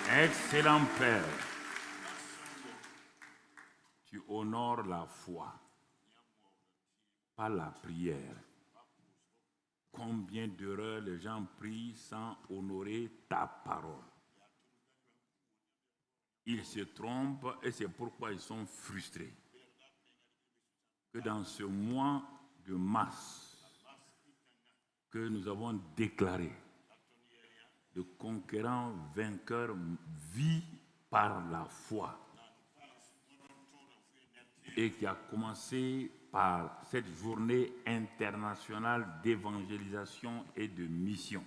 Excellent Père, tu honores la foi par la prière. Combien d'heures les gens prient sans honorer ta parole? Ils se trompent et c'est pourquoi ils sont frustrés. Que dans ce mois de mars que nous avons déclaré, le conquérant vainqueur vit par la foi et qui a commencé par cette journée internationale d'évangélisation et de mission,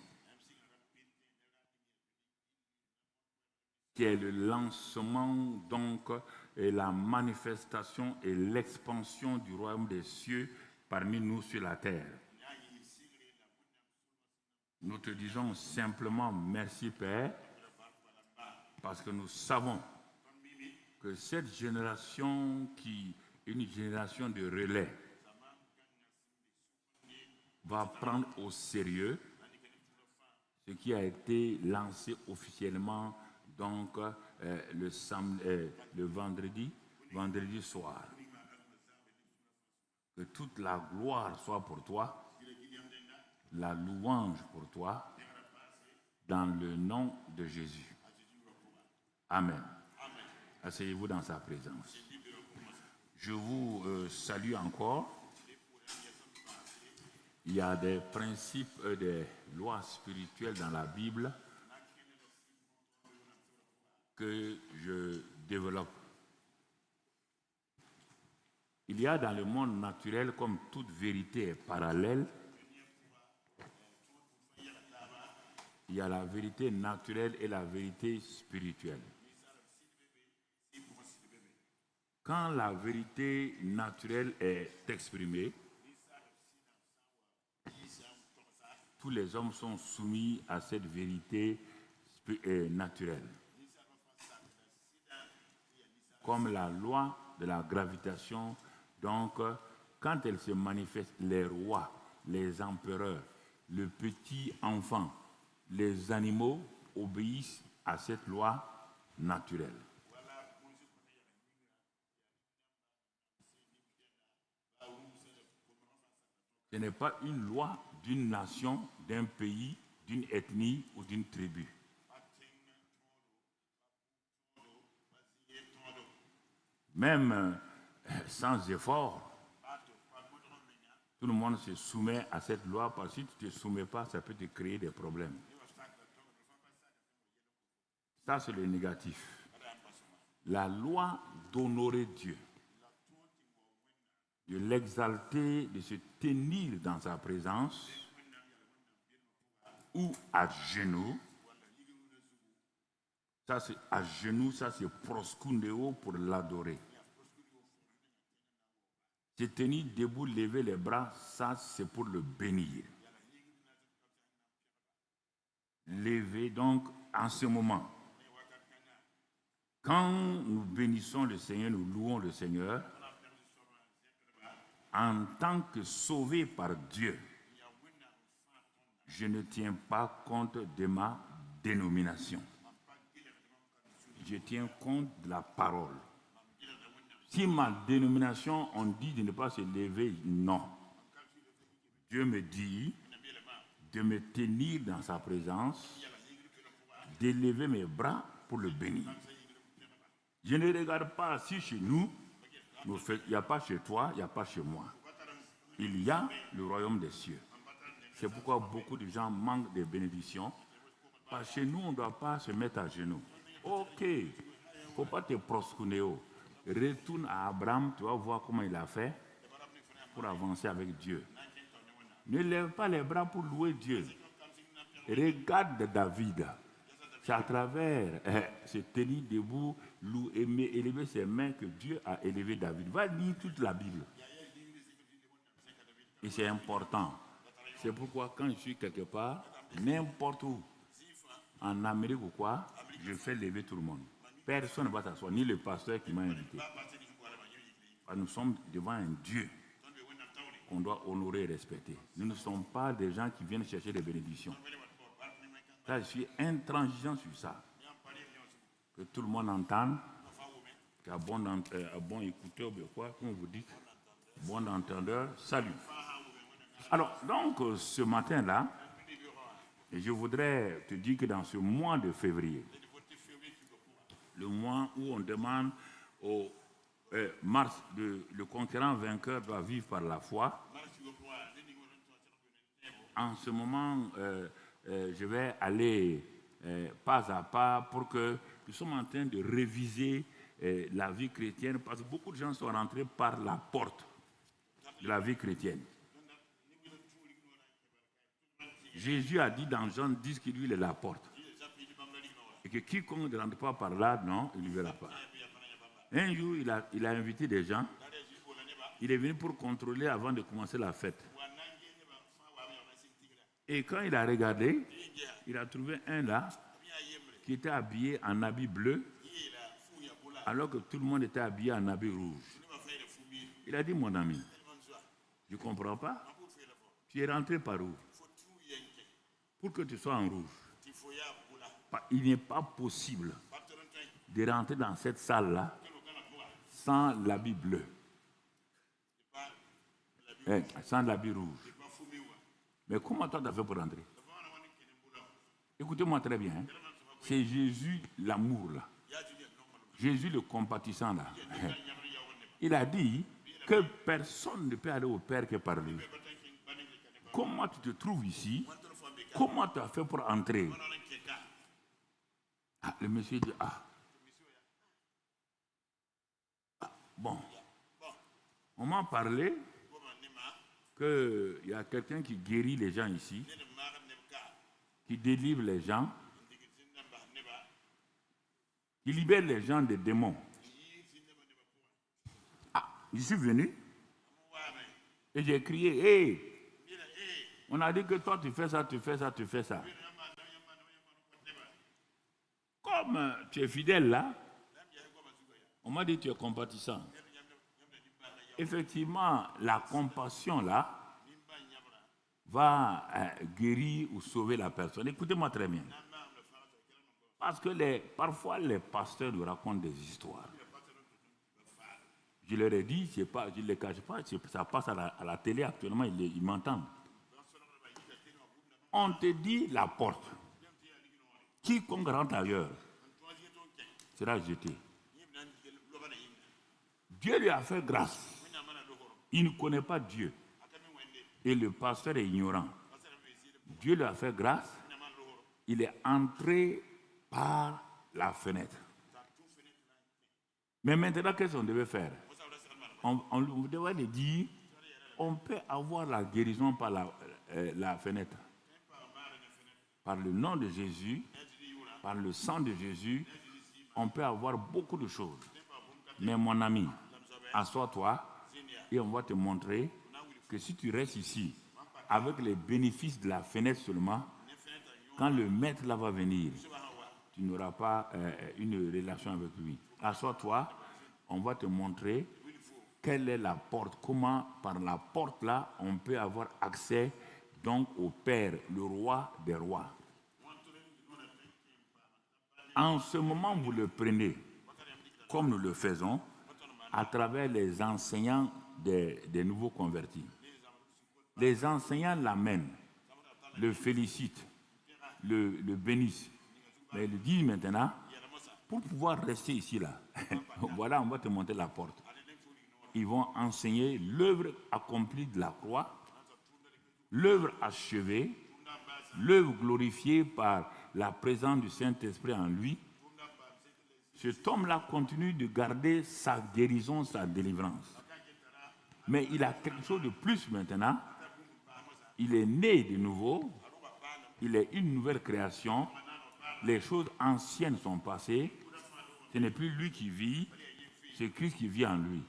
qui est le lancement donc et la manifestation et l'expansion du royaume des cieux parmi nous sur la terre. Nous te disons simplement merci Père, parce que nous savons que cette génération qui est une génération de relais va prendre au sérieux ce qui a été lancé officiellement donc le vendredi soir. Que toute la gloire soit pour toi, la louange pour toi, dans le nom de Jésus. Amen. Asseyez-vous dans sa présence. Je vous salue encore. Il y a des principes et des lois spirituelles dans la Bible que je développe. Il y a dans le monde naturel, comme toute vérité est parallèle, il y a la vérité naturelle et la vérité spirituelle. Quand la vérité naturelle est exprimée, tous les hommes sont soumis à cette vérité naturelle. Comme la loi de la gravitation, donc quand elle se manifeste, les rois, les empereurs, le petit enfant, les animaux obéissent à cette loi naturelle. Ce n'est pas une loi d'une nation, d'un pays, d'une ethnie ou d'une tribu. Même sans effort, tout le monde se soumet à cette loi parce que si tu ne te soumets pas, ça peut te créer des problèmes. Ça, c'est le négatif. La loi d'honorer Dieu, de l'exalter, de se tenir dans sa présence ou à genoux. Ça, c'est à genoux, ça, c'est proskundeo pour l'adorer. Se tenir debout, lever les bras, ça, c'est pour le bénir. Lever donc en ce moment. Quand nous bénissons le Seigneur, nous louons le Seigneur, en tant que sauvé par Dieu, je ne tiens pas compte de ma dénomination. Je tiens compte de la parole. Si ma dénomination, on dit de ne pas se lever, non. Dieu me dit de me tenir dans sa présence, d'élever mes bras pour le bénir. Je ne regarde pas si chez nous, il n'y a pas chez toi, il n'y a pas chez moi. Il y a le royaume des cieux. C'est pourquoi beaucoup de gens manquent des bénédictions. Parce que chez nous, on ne doit pas se mettre à genoux. Ok, il ne faut pas te proskunéo. Retourne à Abraham, tu vas voir comment il a fait pour avancer avec Dieu. Ne lève pas les bras pour louer Dieu. Regarde David. C'est à travers se tenir debout, élever ses mains que Dieu a élevé David. Va lire toute la Bible. Et c'est important. C'est pourquoi quand je suis quelque part, n'importe où, en Amérique ou quoi, je fais lever tout le monde. Personne ne va s'asseoir, ni le pasteur qui m'a invité. Nous sommes devant un Dieu qu'on doit honorer et respecter. Nous ne sommes pas des gens qui viennent chercher des bénédictions. Là, je suis intransigeant sur ça. que tout le monde entende, qu'à bon écouteur, quoi, comme vous dites, bon entendeur, salut. Alors, donc, ce matin-là, je voudrais te dire que dans ce mois de février, le mois où on demande au mars, le conquérant vainqueur doit vivre par la foi, en ce moment, je vais aller pas à pas pour que nous sommes en train de réviser la vie chrétienne parce que beaucoup de gens sont rentrés par la porte de la vie chrétienne. Jésus a dit dans Jean 10 qu'il lui est la porte. Et que quiconque ne rentre pas par là, non, il ne verra pas. Un jour, il a invité des gens. Il est venu pour contrôler avant de commencer la fête. Et quand il a regardé, il a trouvé un là qui était habillé en habit bleu, alors que tout le monde était habillé en habit rouge. Il a dit, mon ami, je ne comprends pas. Tu es rentré par où? Pour que tu sois en rouge. Il n'est pas possible de rentrer dans cette salle-là sans l'habit bleu, sans l'habit rouge. Mais comment toi tu as fait pour rentrer? Écoutez-moi très bien. Hein. C'est Jésus l'amour là. Jésus le compatissant là. Il a dit que personne ne peut aller au Père que par lui. Comment tu te trouves ici? Comment tu as fait pour entrer? Ah, le monsieur dit, bon, on m'a parlé qu'il y a quelqu'un qui guérit les gens ici, qui délivre les gens, qui libère les gens des démons. Ah, je suis venu et j'ai crié, hé, on a dit que toi tu fais ça, tu fais ça, tu fais ça. Comme tu es fidèle là, on m'a dit que tu es compatissant. Effectivement, la compassion là va guérir ou sauver la personne. Écoutez-moi très bien. Parce que parfois les pasteurs nous racontent des histoires. Je leur ai dit, je ne les cache pas, ça passe à la télé actuellement, ils m'entendent. On te dit la porte. Quiconque rentre ailleurs sera jeté. Dieu lui a fait grâce. Il ne connaît pas Dieu. Et le pasteur est ignorant. Dieu lui a fait grâce. Il est entré par la fenêtre. Mais maintenant, qu'est-ce qu'on devait faire? On devait lui dire, on peut avoir la guérison par la fenêtre. Par le nom de Jésus, par le sang de Jésus, on peut avoir beaucoup de choses. Mais mon ami, assois-toi et on va te montrer que si tu restes ici, avec les bénéfices de la fenêtre seulement, quand le maître là va venir, tu n'auras pas une relation avec lui. Assois-toi, on va te montrer quelle est la porte, comment par la porte là, on peut avoir accès donc au Père, le roi des rois. En ce moment, vous le prenez, comme nous le faisons, à travers les enseignants des nouveaux convertis. Les enseignants l'amènent, le félicitent, le bénissent. Mais ils disent maintenant, pour pouvoir rester ici, là, voilà, on va te montrer la porte. Ils vont enseigner l'œuvre accomplie de la croix, l'œuvre achevée, l'œuvre glorifiée par la présence du Saint-Esprit en lui. Cet homme-là continue de garder sa guérison, sa délivrance. Mais il a quelque chose de plus maintenant. Il est né de nouveau. Il est une nouvelle création. Les choses anciennes sont passées. Ce n'est plus lui qui vit, c'est Christ qui vit en lui.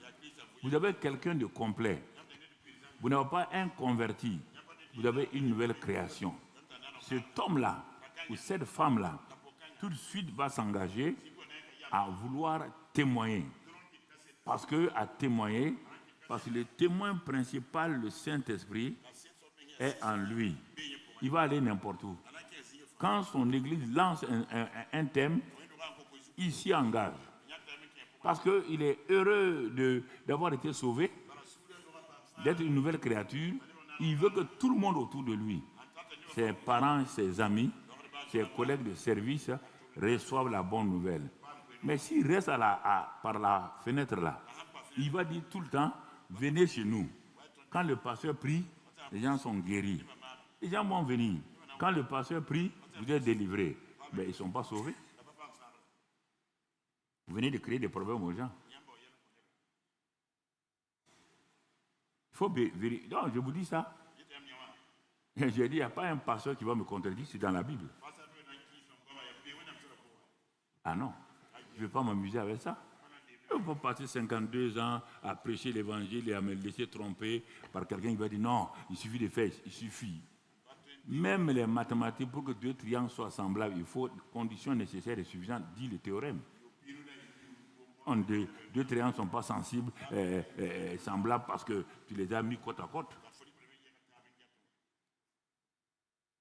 Vous avez quelqu'un de complet. Vous n'avez pas un converti. Vous avez une nouvelle création. Cet homme-là, ou cette femme-là, tout de suite va s'engager à vouloir témoigner. Parce que le témoin principal, le Saint-Esprit, est en lui. Il va aller n'importe où. Quand son église lance un thème, il s'y engage. Parce qu'il est heureux d'avoir été sauvé, d'être une nouvelle créature. Il veut que tout le monde autour de lui, ses parents, ses amis, ses collègues de service, reçoivent la bonne nouvelle. Mais s'il reste par la fenêtre là, il va dire tout le temps, venez chez nous. Quand le pasteur prie, les gens sont guéris. Les gens vont venir. Quand le pasteur prie, vous êtes délivrés. Mais ils ne sont pas sauvés. Vous venez de créer des problèmes aux gens. Il faut vérifier. Non, je vous dis ça. J'ai dit, il n'y a pas un pasteur qui va me contredire, c'est dans la Bible. Ah non, je ne vais pas m'amuser avec ça. Je ne vais pas passer 52 ans à prêcher l'évangile et à me laisser tromper par quelqu'un qui va dire non, il suffit de faire, il suffit. Même les mathématiques, pour que deux triangles soient semblables, il faut conditions nécessaires et suffisantes, dit le théorème. Deux triangles ne sont pas sensibles, semblables parce que tu les as mis côte à côte.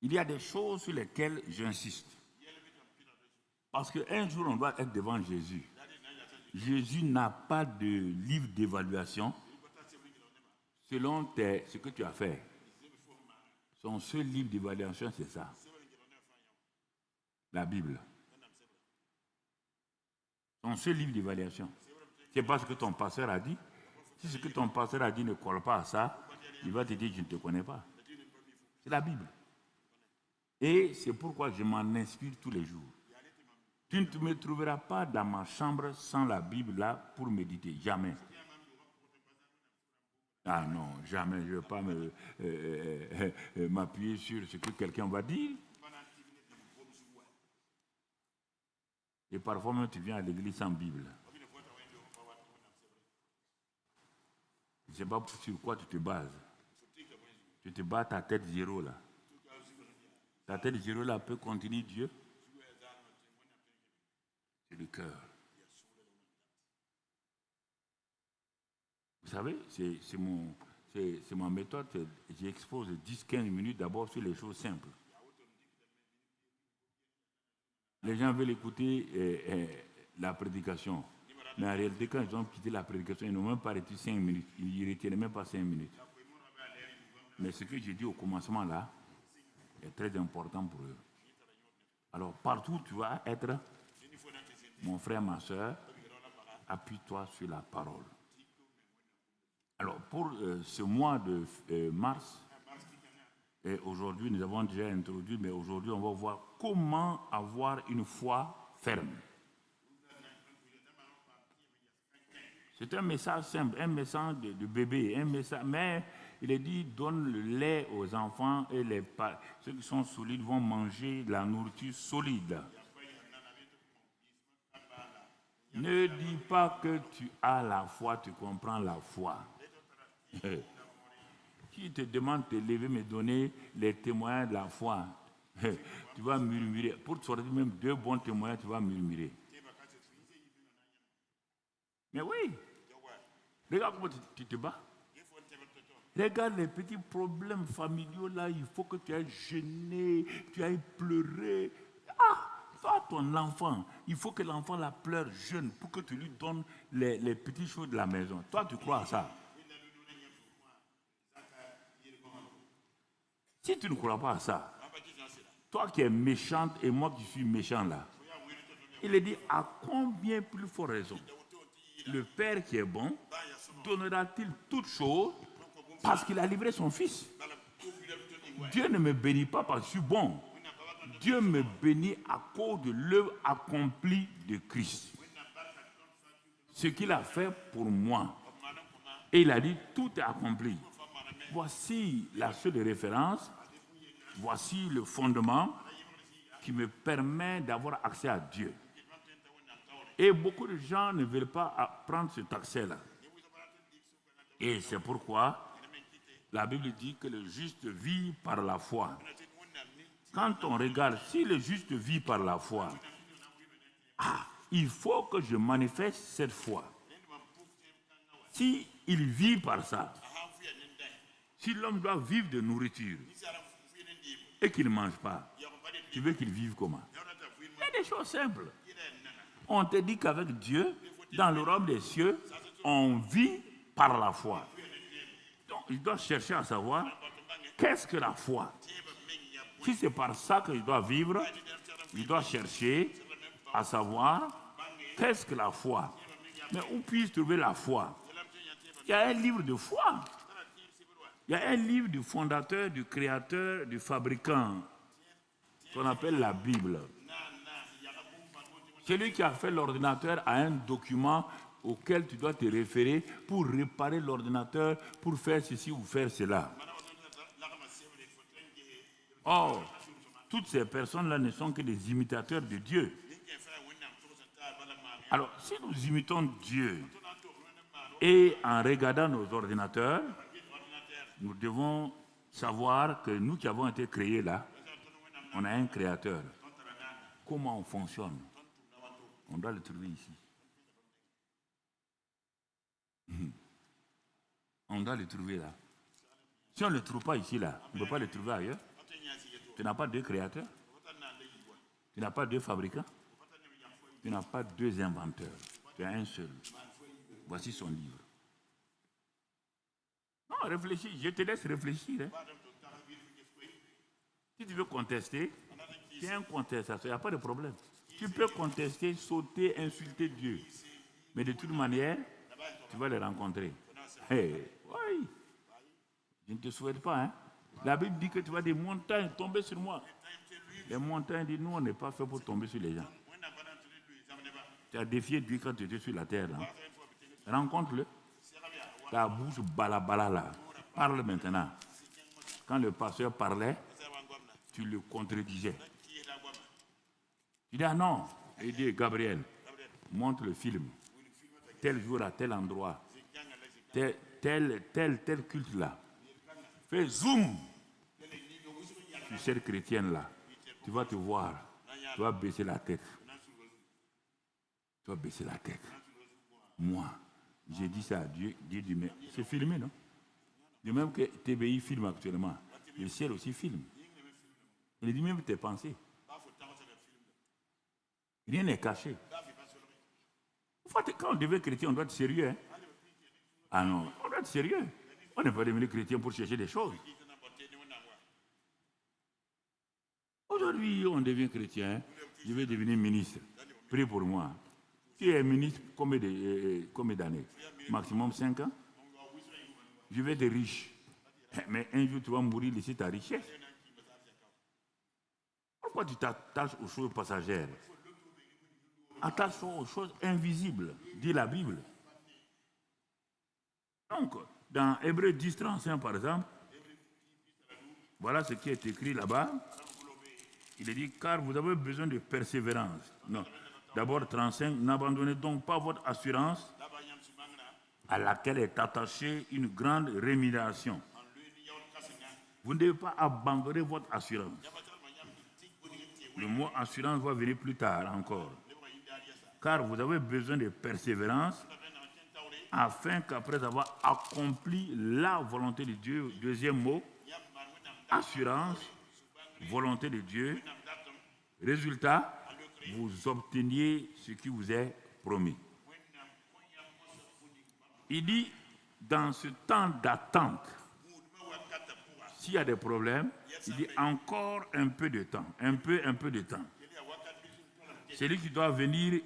Il y a des choses sur lesquelles j'insiste. Parce qu'un jour, on doit être devant Jésus. Jésus n'a pas de livre d'évaluation selon ce que tu as fait. Son seul livre d'évaluation, c'est ça. La Bible. Son seul livre d'évaluation. C'est pas ce que ton pasteur a dit. Si ce que ton pasteur a dit ne colle pas à ça, il va te dire, je ne te connais pas. C'est la Bible. Et c'est pourquoi je m'en inspire tous les jours. Tu ne me trouveras pas dans ma chambre sans la Bible là pour méditer. Jamais. Ah non, jamais. Je ne vais pas m'appuyer sur ce que quelqu'un va dire. Et parfois même tu viens à l'église sans Bible. Je ne sais pas sur quoi tu te bases. Tu te bats ta tête zéro là. Ta tête zéro là peut contenir Dieu. C'est le cœur. Vous savez, c'est ma méthode. J'expose 10-15 minutes d'abord sur les choses simples. Les gens veulent écouter la prédication. Mais en réalité, quand ils ont quitté la prédication, ils n'ont même pas arrêté 5 minutes. Ils ne retiennent même pas 5 minutes. Mais ce que j'ai dit au commencement là est très important pour eux. Alors, partout où tu vas être, mon frère, ma soeur, appuie-toi sur la parole. Alors, pour ce mois de mars, et aujourd'hui, nous avons déjà introduit, mais aujourd'hui, on va voir comment avoir une foi ferme. C'est un message simple, un message de bébé, un message, mais il est dit, donne le lait aux enfants et ceux qui sont solides vont manger de la nourriture solide. Ne dis pas que tu as la foi, tu comprends la foi. Qui te demande de te lever, me donner les témoignages de la foi, tu vas murmurer. Pour te sortir même 2 bons témoignages, tu vas murmurer. Mais oui, regarde comment tu te bats. Regarde les petits problèmes familiaux là, il faut que tu ailles gêner, tu ailles pleurer. Toi, ton enfant, il faut que l'enfant la pleure jeune pour que tu lui donnes les petites choses de la maison. Toi, tu crois à ça? Si tu ne crois pas à ça, toi qui es méchante et moi qui suis méchant là, il est dit à combien plus fort raison le Père qui est bon donnera-t-il toutes choses parce qu'il a livré son Fils? Dieu ne me bénit pas parce que je suis bon. Dieu me bénit à cause de l'œuvre accomplie de Christ. Ce qu'il a fait pour moi. Et il a dit, tout est accompli. Voici la seule référence, voici le fondement qui me permet d'avoir accès à Dieu. Et beaucoup de gens ne veulent pas prendre cet accès-là. Et c'est pourquoi la Bible dit que le juste vit par la foi. Quand on regarde, si le juste vit par la foi, il faut que je manifeste cette foi. Si il vit par ça, si l'homme doit vivre de nourriture et qu'il ne mange pas, tu veux qu'il vive comment? Il y a des choses simples. On te dit qu'avec Dieu, dans le royaume des cieux, on vit par la foi. Donc, il doit chercher à savoir qu'est-ce que la foi. Si c'est par ça qu'il doit vivre, il doit chercher à savoir qu'est-ce que la foi. Mais où puis-je trouver la foi? Il y a un livre de foi. Il y a un livre du fondateur, du créateur, du fabricant, qu'on appelle la Bible. Celui qui a fait l'ordinateur a un document auquel tu dois te référer pour réparer l'ordinateur, pour faire ceci ou faire cela. Or, toutes ces personnes-là ne sont que des imitateurs de Dieu. Alors, si nous imitons Dieu et en regardant nos ordinateurs, nous devons savoir que nous qui avons été créés là, on a un créateur. Comment on fonctionne? On doit le trouver ici. On doit le trouver là. Si on ne le trouve pas ici, là, on ne peut pas le trouver ailleurs. Tu n'as pas deux créateurs. Tu n'as pas deux fabricants. Tu n'as pas deux inventeurs. Tu as un seul. Voici son livre. Non, réfléchis. Je te laisse réfléchir. Hein. Si tu veux contester, tu es un contestateur. Il n'y a pas de problème. Tu peux contester, sauter, insulter Dieu. Mais de toute manière, tu vas les rencontrer. Hey, oui. Je ne te souhaite pas. Hein. La Bible dit que tu vois des montagnes tomber sur moi. Les montagnes disent, nous, on n'est pas fait pour tomber sur les gens. Tu as défié Dieu quand tu étais sur la terre. Là. Rencontre-le. Ta bouche balabala là. Parle maintenant. Quand le pasteur parlait, tu le contredisais. Tu dis, ah non. Il dit, Gabriel, montre le film. Tel jour à tel endroit. Tel culte là. Fais zoom sur cette chrétienne là. Tu vas te voir. Tu vas baisser la tête. Tu vas baisser la tête. Moi, j'ai dit ça à Dieu. Dieu dit, mais c'est filmé, non? De même que TBI filme actuellement. Le ciel aussi filme. Il dit même tes pensées. Rien n'est caché. Quand on devient chrétien, on doit être sérieux. Hein? Ah non, on doit être sérieux. On n'est pas devenu chrétien pour chercher des choses. Aujourd'hui, on devient chrétien. Je vais devenir ministre. Prie pour moi. Tu es ministre combien d'années? Maximum 5 ans. Je vais être riche. Mais un jour, tu vas mourir laisser ta richesse. Pourquoi tu t'attaches aux choses passagères? Attache-toi aux choses invisibles, dit la Bible. Donc, dans Hébreux 10, 35, par exemple, voilà ce qui est écrit là-bas. Il est dit, car vous avez besoin de persévérance. Non. D'abord, 35, n'abandonnez donc pas votre assurance à laquelle est attachée une grande rémunération. Vous ne devez pas abandonner votre assurance. Le mot assurance va venir plus tard encore. Car vous avez besoin de persévérance afin qu'après avoir accompli la volonté de Dieu, deuxième mot, assurance, volonté de Dieu, résultat, vous obteniez ce qui vous est promis. Il dit, dans ce temps d'attente, s'il y a des problèmes, il dit encore un peu de temps, un peu de temps. Celui qui doit venir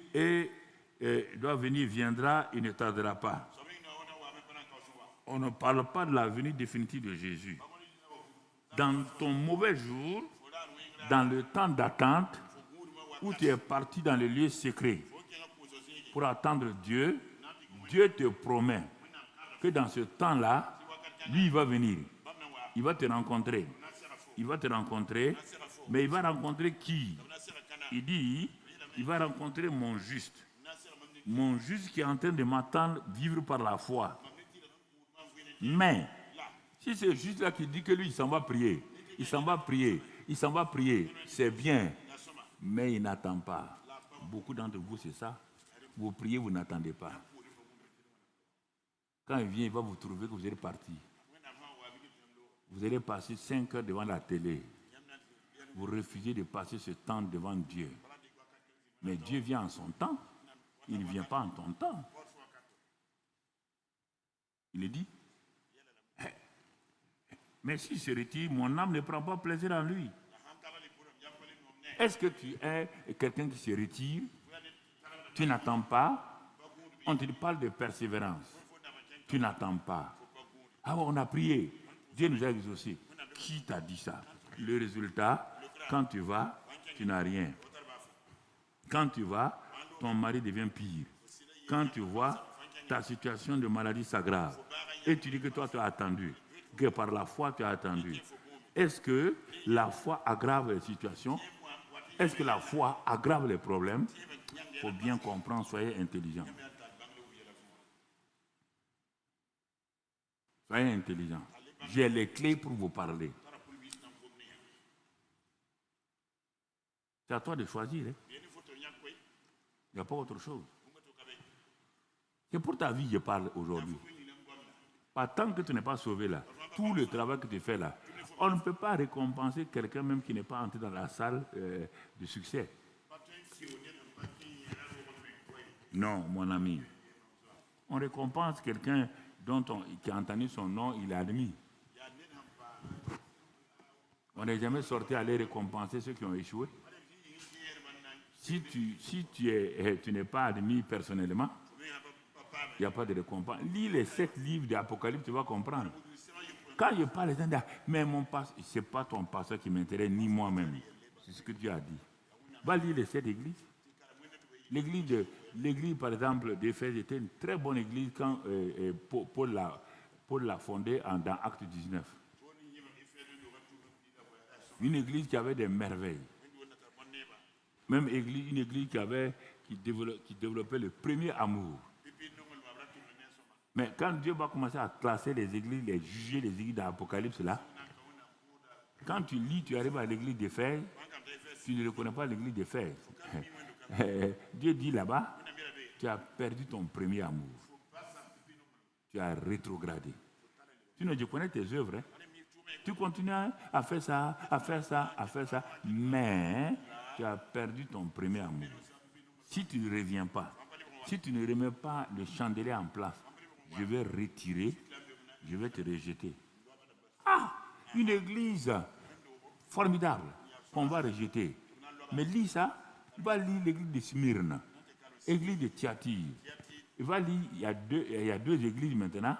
viendra, il ne tardera pas. On ne parle pas de la venue définitive de Jésus. Dans ton mauvais jour, dans le temps d'attente, où tu es parti dans le lieu secret pour attendre Dieu, Dieu te promet que dans ce temps-là, lui, il va venir. Il va te rencontrer. Il va te rencontrer, mais il va rencontrer qui? Il dit, il va rencontrer mon juste. Mon juste qui est en train de m'attendre vivre par la foi. Mais, si c'est juste là qui dit que lui, il s'en va prier, c'est bien, mais il n'attend pas. Beaucoup d'entre vous, c'est ça. Vous priez, vous n'attendez pas. Quand il vient, il va vous trouver que vous êtes parti. Vous allez passer 5 heures devant la télé. Vous refusez de passer ce temps devant Dieu. Mais Dieu vient en son temps. Il ne vient pas en ton temps. Il est dit. Mais s'il se retire, mon âme ne prend pas plaisir en lui. Est-ce que tu es quelqu'un qui se retire? Tu n'attends pas? On te parle de persévérance. Tu n'attends pas. Ah, on a prié. Dieu nous a exaucés. Qui t'a dit ça? Le résultat, quand tu vas, tu n'as rien. Quand tu vas, ton mari devient pire. Quand tu vois, ta situation de maladie s'aggrave. Et tu dis que toi, tu as attendu. Que par la foi, tu as attendu. Est-ce que la foi aggrave les situations? Est-ce que la foi aggrave les problèmes? Il faut bien comprendre, soyez intelligents. Soyez intelligents. J'ai les clés pour vous parler. C'est à toi de choisir. Hein? Il n'y a pas autre chose. C'est pour ta vie que je parle aujourd'hui. Pas tant que tu n'es pas sauvé là, tout le travail que tu fais là, on ne peut pas récompenser quelqu'un même qui n'est pas entré dans la salle de succès. Non, mon ami. On récompense quelqu'un qui a entendu son nom, il est admis. On n'est jamais sorti aller récompenser ceux qui ont échoué. Si tu n'es pas admis personnellement, il n'y a pas de récompense. Lis les 7 livres d'Apocalypse, tu vas comprendre. Quand je parle, les gens disent, mais ce n'est pas ton pasteur qui m'intéresse, ni moi-même. C'est ce que Dieu a dit. Va lire les 7 églises. L'église, par exemple, d'Éphèse était une très bonne église quand Paul l'a fondée dans Acte 19. Une église qui avait des merveilles. Même une église qui développait le premier amour. Mais quand Dieu va commencer à classer les églises, les juger les églises d'Apocalypse là, quand tu lis, tu arrives à l'église d'Éphèse, tu ne reconnais pas l'église d'Éphèse. Dieu dit là-bas, tu as perdu ton premier amour. Tu as rétrogradé. Sinon, je connais tes œuvres. Hein. Tu continues à faire ça, à faire ça, à faire ça, mais tu as perdu ton premier amour. Si tu ne reviens pas, si tu ne remets pas le chandelier en place, je vais retirer, je vais te rejeter. Ah, une église formidable qu'on va rejeter. Mais lis ça, va lire l'église de Smyrne, l'église de Thyatire. Va lire, il y a deux églises maintenant,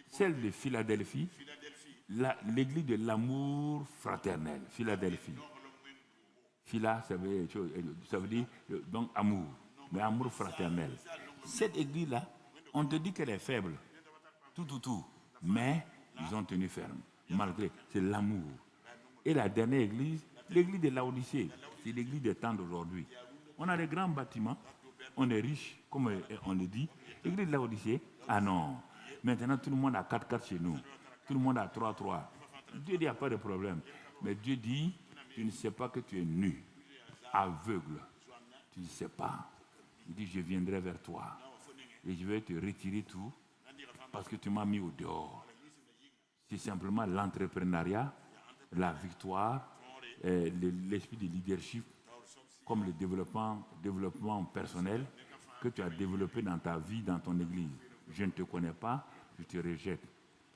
celle de Philadelphie, l'église de l'amour fraternel, Philadelphie. Phila, ça veut dire donc amour, mais amour fraternel. Cette église-là, on te dit qu'elle est faible, tout, mais ils ont tenu ferme, malgré, c'est l'amour. Et la dernière église, l'église de Laodicée, c'est l'église des temps d'aujourd'hui. On a des grands bâtiments, on est riche, comme on le dit. L'église de Laodicée, ah non, maintenant tout le monde a 4-4 chez nous, tout le monde a 3-3. Dieu dit, il n'y a pas de problème. Mais Dieu dit, tu ne sais pas que tu es nu, aveugle. Tu ne sais pas. Il dit, je viendrai vers toi et je vais te retirer tout parce que tu m'as mis au dehors. C'est simplement l'entrepreneuriat, la victoire, l'esprit de leadership, comme le développement personnel que tu as développé dans ta vie, dans ton église. Je ne te connais pas, je te rejette.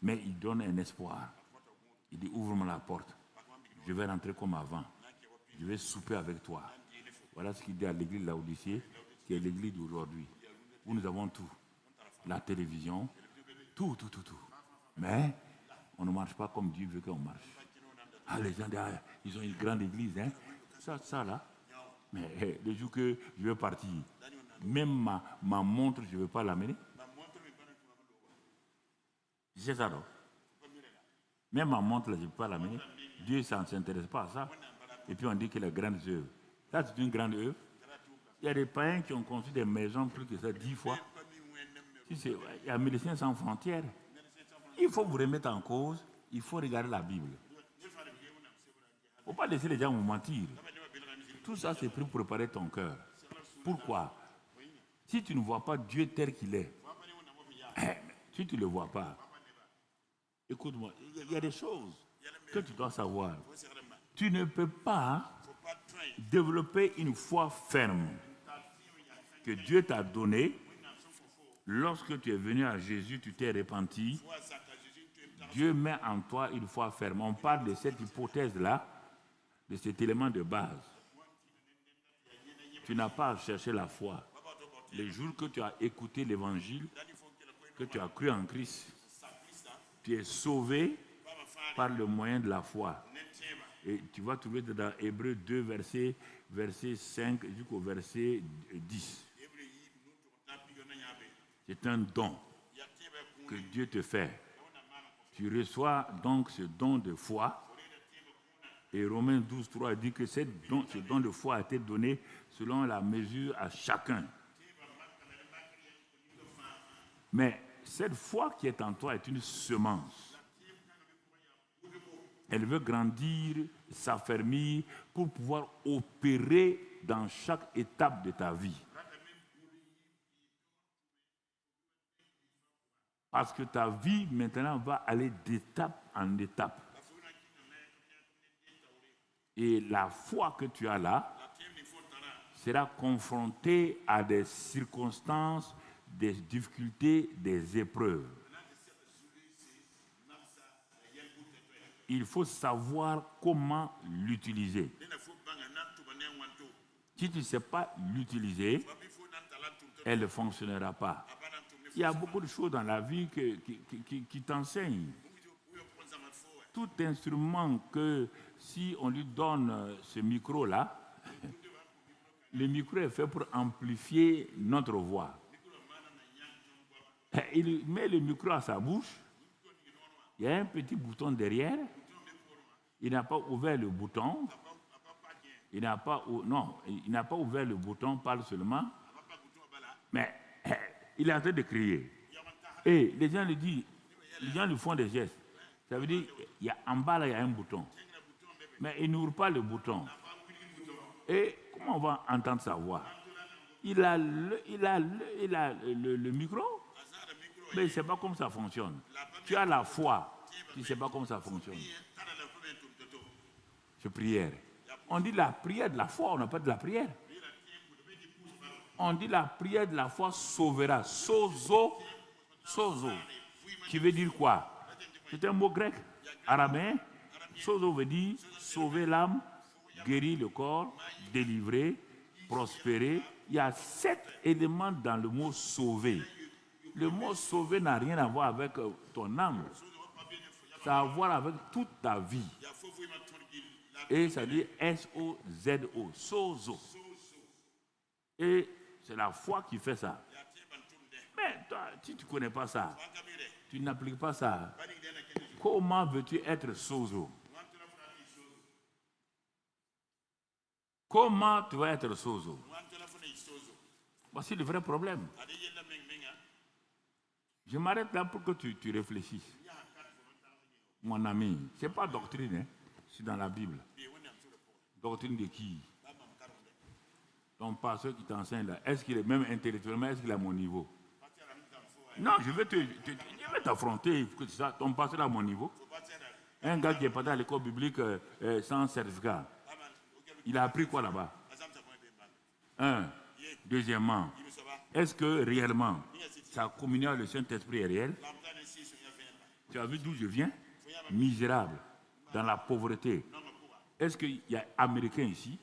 Mais il donne un espoir. Il dit, ouvre-moi la porte. Je vais rentrer comme avant. Je vais souper avec toi. Voilà ce qu'il dit à l'église de Laodicée, qui est l'église d'aujourd'hui, où nous avons tout. La télévision, tout. Mais on ne marche pas comme Dieu veut qu'on marche. Ah, les gens disent, ils ont une grande église, hein. Ça là. Mais le jour que je vais partir, même ma montre, je ne vais pas l'amener. C'est ça, non? Même ma montre, là, je ne peux pas l'amener. Dieu ne s'intéresse pas à ça. Et puis on dit que les grandes œuvres. Ça, c'est une grande œuvre. Il y a des païens qui ont construit des maisons plus que ça 10 fois. Il y a Médecins sans frontières. Il faut vous remettre en cause. Il faut regarder la Bible. Il ne faut pas laisser les gens vous mentir. Tout ça, c'est pour préparer ton cœur. Pourquoi? Si tu ne vois pas Dieu tel qu'il est, si tu ne le vois pas, écoute-moi, il y a des choses que tu dois savoir. Tu ne peux pas développer une foi ferme que Dieu t'a donné, lorsque tu es venu à Jésus, tu t'es repenti, Dieu met en toi une foi ferme. On parle de cette hypothèse-là, de cet élément de base. Tu n'as pas à chercher la foi. Les jours que tu as écouté l'évangile, que tu as cru en Christ, tu es sauvé par le moyen de la foi. Et tu vas trouver dans Hébreux 2, verset 5 jusqu'au verset 10. C'est un don que Dieu te fait. Tu reçois donc ce don de foi. Et Romains 12, 3 dit que ce don de foi a été donné selon la mesure à chacun. Mais cette foi qui est en toi est une semence. Elle veut grandir, s'affermir pour pouvoir opérer dans chaque étape de ta vie. Parce que ta vie maintenant va aller d'étape en étape. Et la foi que tu as là sera confrontée à des circonstances, des difficultés, des épreuves. Il faut savoir comment l'utiliser. Si tu ne sais pas l'utiliser, elle ne fonctionnera pas. Il y a beaucoup de choses dans la vie qui t'enseignent. Tout instrument que, si on lui donne ce micro-là, le micro est fait pour amplifier notre voix. Il met le micro à sa bouche, il y a un petit bouton derrière, il n'a pas ouvert le bouton, il n'a pas ouvert le bouton, parle seulement, mais il est en train de crier. Et les gens lui font des gestes. Ça veut dire, en bas là, il y a un bouton. Mais il n'ouvre pas le bouton. Et comment on va entendre sa voix? Il a le micro, mais il ne sait pas comment ça fonctionne. Tu as la foi, tu ne sais pas comment ça fonctionne. C'est prière. On dit la prière de la foi, on n'a pas de la prière. On dit la prière de la foi sauvera. Sozo, qui veut dire quoi? C'est un mot grec, araméen. Sozo veut dire sauver l'âme, guérir le corps, délivrer, prospérer. Il y a 7 éléments dans le mot sauver. Le mot sauver n'a rien à voir avec ton âme. Ça a à voir avec toute ta vie. Et ça dit S-O-Z-O, sozo. Et c'est la foi qui fait ça. Mais toi, si tu ne connais pas ça, tu n'appliques pas ça, comment veux-tu être sozo? Comment tu vas être sozo? Voici le vrai problème. Je m'arrête là pour que tu réfléchisses. Mon ami, ce n'est pas doctrine, hein? C'est dans la Bible. Doctrine de qui? Ton pasteur qui t'enseigne là, est-ce qu'il est même intellectuellement, est-ce qu'il est à mon niveau? Non, je vais t'affronter. Ton pasteur est à mon niveau. Un gars qui est pas dans l'école biblique sans certificat, il a appris quoi là-bas? Deuxièmement, est-ce que réellement sa communion avec le Saint-Esprit est réelle? Tu as vu d'où je viens? Misérable, dans la pauvreté. Est-ce qu'il y a Américain ici?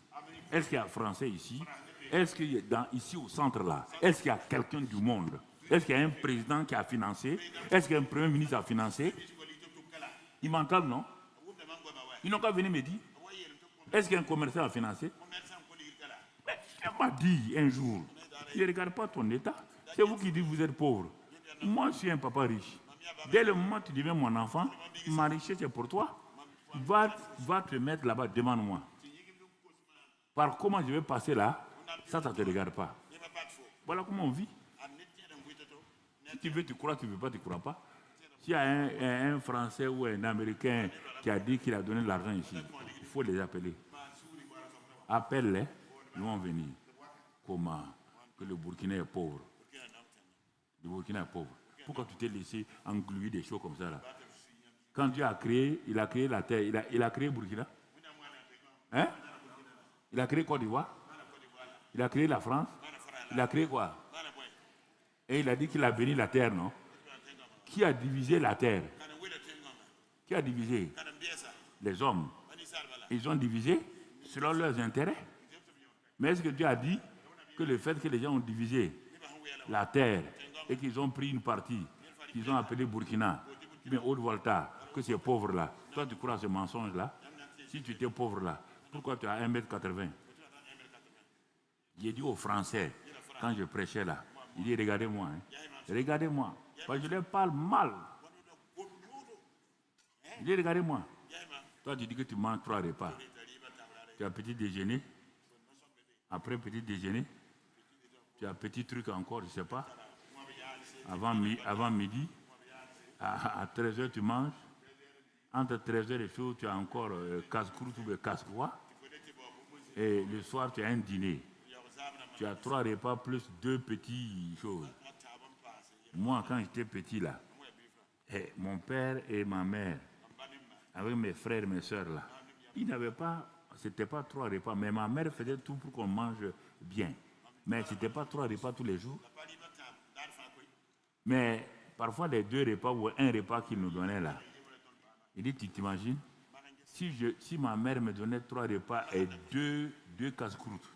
Est-ce qu'il y a Français ici? Est-ce qu'il y a ici au centre là? Est-ce qu'il y a quelqu'un du monde? Est-ce qu'il y a un président qui a financé? Est-ce qu'il y a un premier ministre qui a financé? Ils m'entendent, non? Ils n'ont qu'à venir me dire. Est-ce qu'il y a un commerçant à financer? Mais il m'a dit un jour, ne regarde pas ton état. C'est vous qui dites que vous êtes pauvre. Moi, je suis un papa riche. Dès le moment où tu deviens mon enfant, ma richesse est pour toi. Va te mettre là-bas, demande-moi. Par comment je vais passer là, ça ne te regarde pas. Voilà comment on vit. Si tu veux, tu crois, tu ne veux pas, tu ne crois pas. S'il y a un Français ou un Américain qui a dit qu'il a donné de l'argent ici, il faut les appeler. Appelle-les, ils vont venir. Comment? Que le Burkina est pauvre. Le Burkina est pauvre. Pourquoi tu t'es laissé engluer des choses comme ça là? Quand Dieu a créé, il a créé la terre, il a créé Burkina. Hein? Il a créé Côte d'Ivoire. Il a créé la France. Il a créé quoi? Et il a dit qu'il a béni la terre, non? Qui a divisé la terre? Qui a divisé? Les hommes. Ils ont divisé selon leurs intérêts. Mais est-ce que Dieu a dit que le fait que les gens ont divisé la terre et qu'ils ont pris une partie, qu'ils ont appelé Burkina, bien Haute-Volta, que c'est pauvre là, toi tu crois à ce mensonge là? Si tu étais pauvre là, pourquoi tu as 1,80 m? J'ai dit aux Français, quand je prêchais là, il dit regardez-moi, hein, regardez-moi, parce que je leur parle mal. Il dit regardez-moi, toi tu dis que tu manges 3 repas. Tu as petit déjeuner, après petit déjeuner, tu as petit truc encore, je ne sais pas. Avant midi, à 13h tu manges. Entre 13h et chaud, tu as encore casse-croûte ou casse-croix. Et le soir, tu as un dîner. Tu as 3 repas plus 2 petites choses. Moi, quand j'étais petit là, mon père et ma mère, avec mes frères et mes soeurs là, ils n'avaient pas, c'était pas 3 repas, mais ma mère faisait tout pour qu'on mange bien. Mais ce n'était pas 3 repas tous les jours. Mais parfois, les 2 repas ou un repas qu'ils nous donnaient là, il dit, tu t'imagines, si ma mère me donnait 3 repas et 2 casse-croûtes,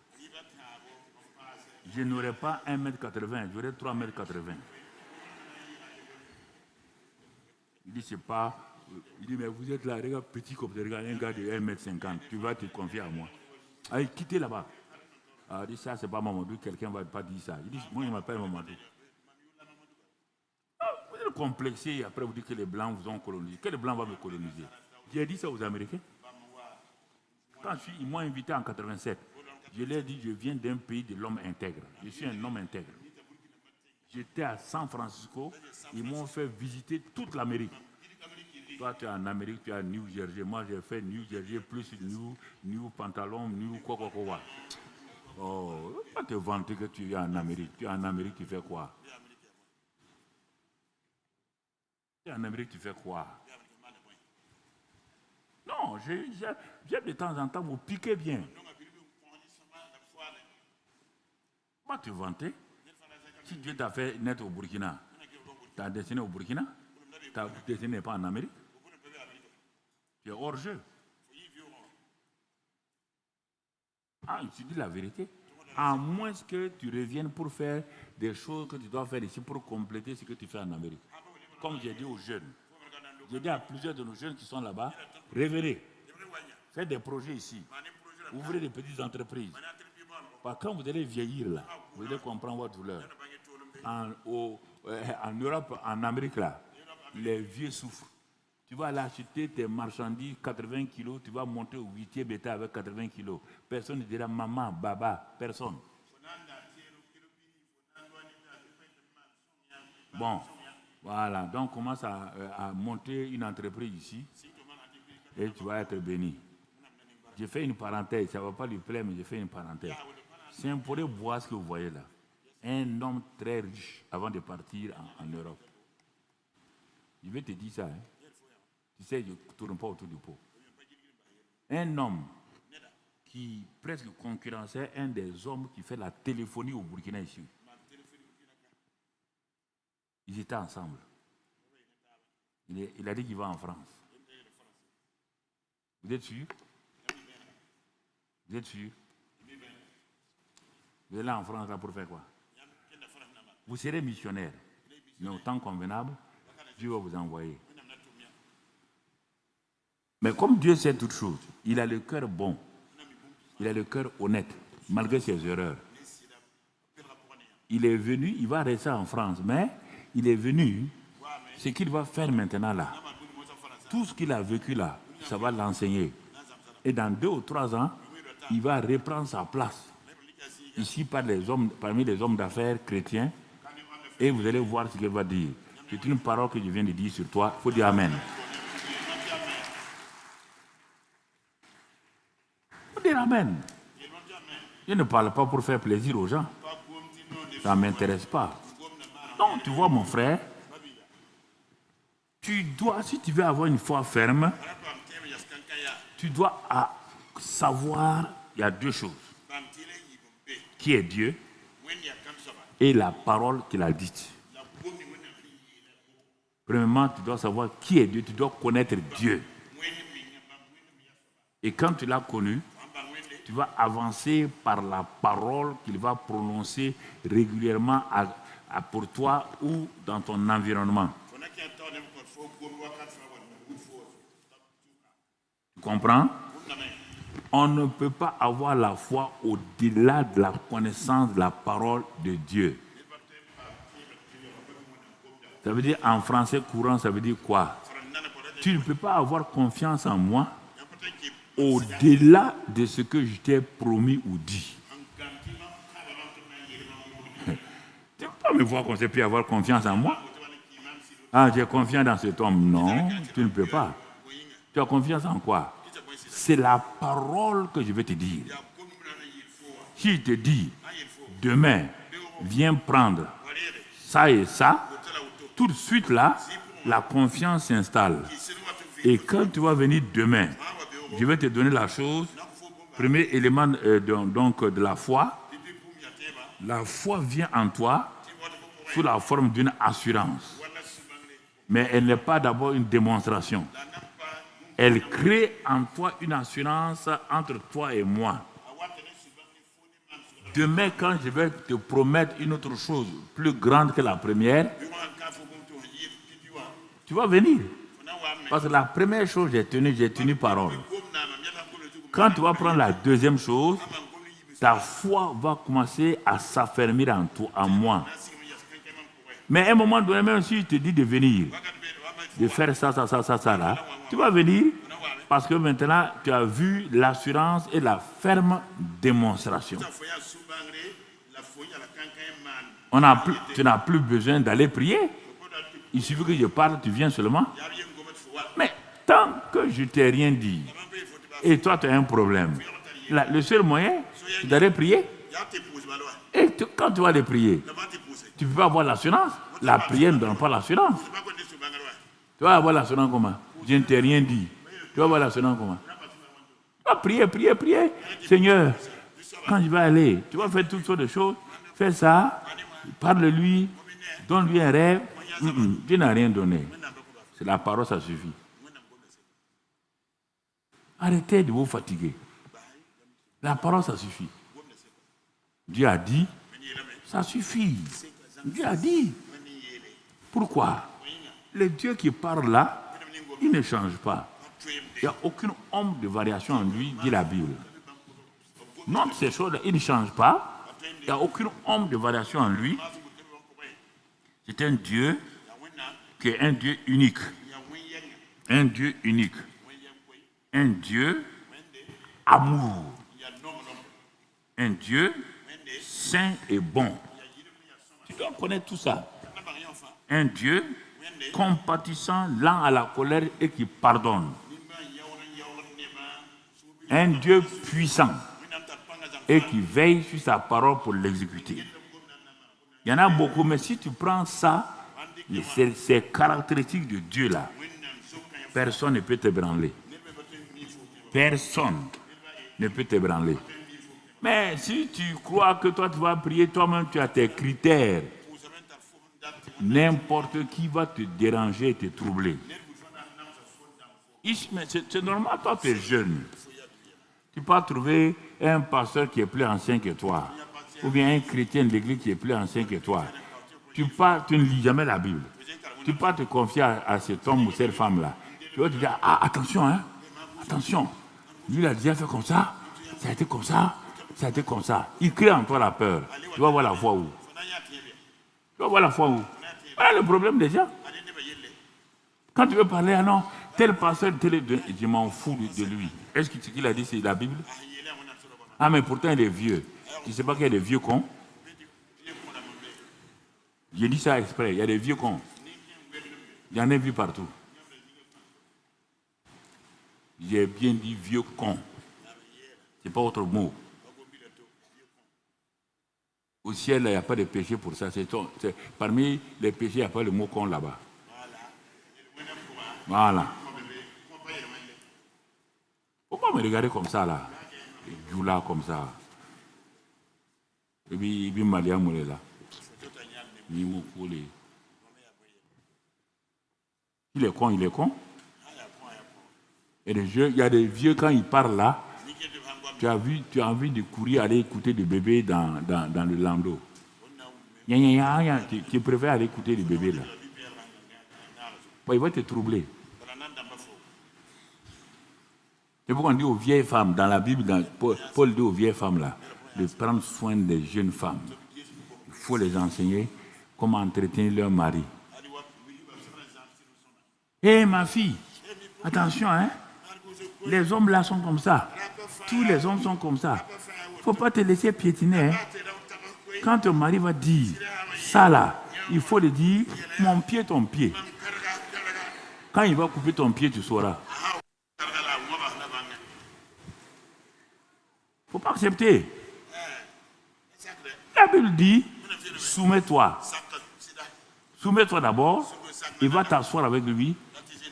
je n'aurais pas 1,80 m, j'aurais 3,80 m. Il dit, c'est pas... Il dit, mais vous êtes là, regarde, petit comme regarde, un gars de 1,50 m, tu vas te confier à moi. Allez, quittez là-bas. Il dit, ça, c'est pas Mamadou, quelqu'un ne va pas dire ça. Il dit, moi, je m'appelle Mamadou. Vous êtes complexé et après vous dites que les Blancs vous ont colonisé. Que les Blancs vont me coloniser? J'ai dit ça aux Américains. Quand ils m'ont invité en 87, je leur ai dit, je viens d'un pays de l'homme intègre. Je suis un homme intègre. J'étais à San Francisco, ils m'ont fait visiter toute l'Amérique. Toi, tu es en Amérique, tu es à New Jersey. Moi, j'ai fait New Jersey plus New Pantalon, New quoi. Oh, pas te vanter que tu es en Amérique. Tu es en Amérique, tu fais quoi? Tu es en Amérique, tu fais quoi? Non, j'ai de temps en temps vous piquez bien. Pas te vanter. Si Dieu t'a fait naître au Burkina, tu as dessiné au Burkina, tu as dessiné pas en Amérique. Tu es hors jeu. Je dis la vérité. À moins que tu reviennes pour faire des choses que tu dois faire ici pour compléter ce que tu fais en Amérique. Comme j'ai dit aux jeunes, j'ai dit à plusieurs de nos jeunes qui sont là-bas, revenez, faites des projets ici, ouvrez des petites entreprises. Quand vous allez vieillir là, vous allez comprendre votre douleur. En Europe, en Amérique là, les vieux souffrent. Tu vas aller acheter tes marchandises 80 kilos, tu vas monter au 8e étage avec 80 kilos. Personne ne dira maman, baba, personne. Bon, voilà, donc commence à monter une entreprise ici et tu vas être béni. J'ai fait une parenthèse, ça ne va pas lui plaire, mais j'ai fait une parenthèse. C'est un pour voir ce que vous voyez là. Un homme très riche avant de partir en Europe. Je vais te dire ça. Hein. Tu sais, je ne tourne pas autour du pot. Un homme qui presque concurrençait un des hommes qui fait la téléphonie au Burkina ici. Ils étaient ensemble. Il a dit qu'il va en France. Vous êtes sûr? Vous êtes sûr? Vous êtes là en France là pour faire quoi? Vous serez missionnaire. Mais au temps convenable, Dieu va vous envoyer. Mais comme Dieu sait toutes choses, il a le cœur bon. Il a le cœur honnête, malgré ses erreurs. Il est venu, il va rester en France, mais il est venu, ce qu'il va faire maintenant là, tout ce qu'il a vécu là, ça va l'enseigner. Et dans 2 ou 3 ans, il va reprendre sa place ici parmi les hommes d'affaires chrétiens, et vous allez voir ce qu'il va dire. C'est une parole que je viens de dire sur toi, il faut dire Amen. Il faut dire Amen. Je ne parle pas pour faire plaisir aux gens. Ça ne m'intéresse pas. Non, tu vois mon frère, si tu veux avoir une foi ferme, tu dois savoir, il y a 2 choses. Qui est Dieu et la parole qu'il a dite. Premièrement, tu dois savoir qui est Dieu, tu dois connaître Dieu. Et quand tu l'as connu, tu vas avancer par la parole qu'il va prononcer régulièrement pour toi ou dans ton environnement. Tu comprends? On ne peut pas avoir la foi au-delà de la connaissance de la parole de Dieu. Ça veut dire, en français courant, ça veut dire quoi? Tu ne peux pas avoir confiance en moi au-delà de ce que je t'ai promis ou dit. Tu ne peux pas me voir comme ça puis avoir confiance en moi. Ah, j'ai confiance dans cet homme. Non, tu ne peux pas. Tu as confiance en quoi? C'est la parole que je vais te dire. Si je te dis, demain, viens prendre ça et ça, tout de suite là, la confiance s'installe. Et quand tu vas venir demain, je vais te donner la chose, premier élément donc de la foi. La foi vient en toi sous la forme d'une assurance. Mais elle n'est pas d'abord une démonstration. Elle crée en toi une assurance entre toi et moi. Demain, quand je vais te promettre une autre chose plus grande que la première, tu vas venir. Parce que la première chose, j'ai tenu parole. Quand tu vas prendre la deuxième chose, ta foi va commencer à s'affermir en toi, en moi. Mais à un moment donné, même si je te dis de venir, de faire ça, là, tu vas venir parce que maintenant, tu as vu l'assurance et la ferme démonstration. Tu n'as plus besoin d'aller prier. Il suffit que je parle, tu viens seulement. Mais tant que je ne t'ai rien dit, et toi tu as un problème, le seul moyen, c'est d'aller prier. Et quand tu vas aller prier, tu ne peux pas avoir l'assurance. La prière ne donne pas l'assurance. Tu vas avoir l'assurance comment? Je ne t'ai rien dit. Tu vas avoir l'assurance comment? Tu vas prier. Seigneur, quand je vais aller, tu vas faire toutes sortes de choses. Fais ça, parle-lui, donne-lui un rêve. Dieu n'a rien donné. C'est la parole, ça suffit. Arrêtez de vous fatiguer. La parole, ça suffit. Dieu a dit, ça suffit. Dieu a dit. Pourquoi? Le Dieu qui parle là, il ne change pas. Il n'y a aucune ombre de variation en lui, dit la Bible. Non, ces choses-là, il ne change pas. Il n'y a aucune ombre de variation en lui. C'est un Dieu qui est un Dieu unique. Un Dieu unique. Un Dieu amour. Un Dieu saint et bon. Tu dois connaître tout ça. Un Dieu compatissant, lent à la colère et qui pardonne. Un Dieu puissant et qui veille sur sa parole pour l'exécuter. Il y en a beaucoup, mais si tu prends ça, ces caractéristiques de Dieu là, personne ne peut t'ébranler. Personne ne peut t'ébranler. Mais si tu crois que toi tu vas prier, toi-même tu as tes critères, n'importe qui va te déranger et te troubler. C'est normal, toi tu es jeune. Tu peux trouver un pasteur qui est plus ancien que toi, ou bien un chrétien de l'église qui est plus ancien que toi. Tu ne lis jamais la Bible. Tu peux pas te confier à cet homme ou cette femme-là. Tu vas te dire, attention, attention. Lui, il a déjà fait comme ça, ça a été comme ça, ça a été comme ça. Il crée en toi la peur. Tu vas voir la foi où? Tu vas voir la foi où? Voilà le problème déjà. Quand tu veux parler, non, tel pasteur, je m'en fous de lui. Est-ce que ce qu'il a dit, c'est la Bible? Ah, mais pourtant, il est vieux. Tu ne sais pas qu'il y a des vieux cons? J'ai dit ça exprès, il y a des vieux cons. Il y en a vu partout. J'ai bien dit vieux con. Ce n'est pas autre mot. Au ciel, il n'y a pas de péché pour ça. Parmi les péchés, il n'y a pas le mot con là-bas. Voilà. Pourquoi me regarder comme ça là? Joula comme ça. Et puis Malia Moulela. Il est con, il est con. Et il y a des vieux, quand ils parlent là, tu as envie de courir aller écouter des bébés dans le landau. Tu préfères aller écouter des bébés là. Bon, il va te troubler. C'est pourquoi on dit aux vieilles femmes, dans la Bible, Paul dit aux vieilles femmes là, de prendre soin des jeunes femmes. Il faut les enseigner comment entretenir leur mari. Hé, ma fille, attention, hein. Les hommes là sont comme ça. Tous les hommes sont comme ça. Il ne faut pas te laisser piétiner. Hein. Quand ton mari va dire ça là, il faut le dire, mon pied, ton pied. Quand il va couper ton pied, tu sauras. Il ne faut pas accepter. La Bible dit, soumets-toi. Soumets-toi d'abord. Il va t'asseoir avec lui,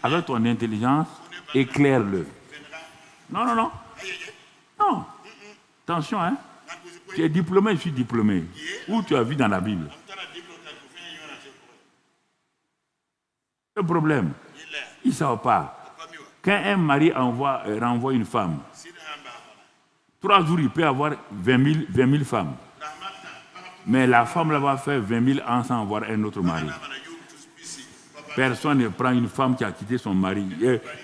avec ton intelligence, éclaire-le. Non, non, non. Non. Attention, hein. Tu es diplômé, je suis diplômé. Où tu as vu dans la Bible? Le problème, ils ne savent pas. Quand un mari renvoie une femme, 3 jours, il peut avoir 20 000 femmes. Mais la femme là va faire 20 000 ans sans avoir un autre mari. Personne ne prend une femme qui a quitté son mari.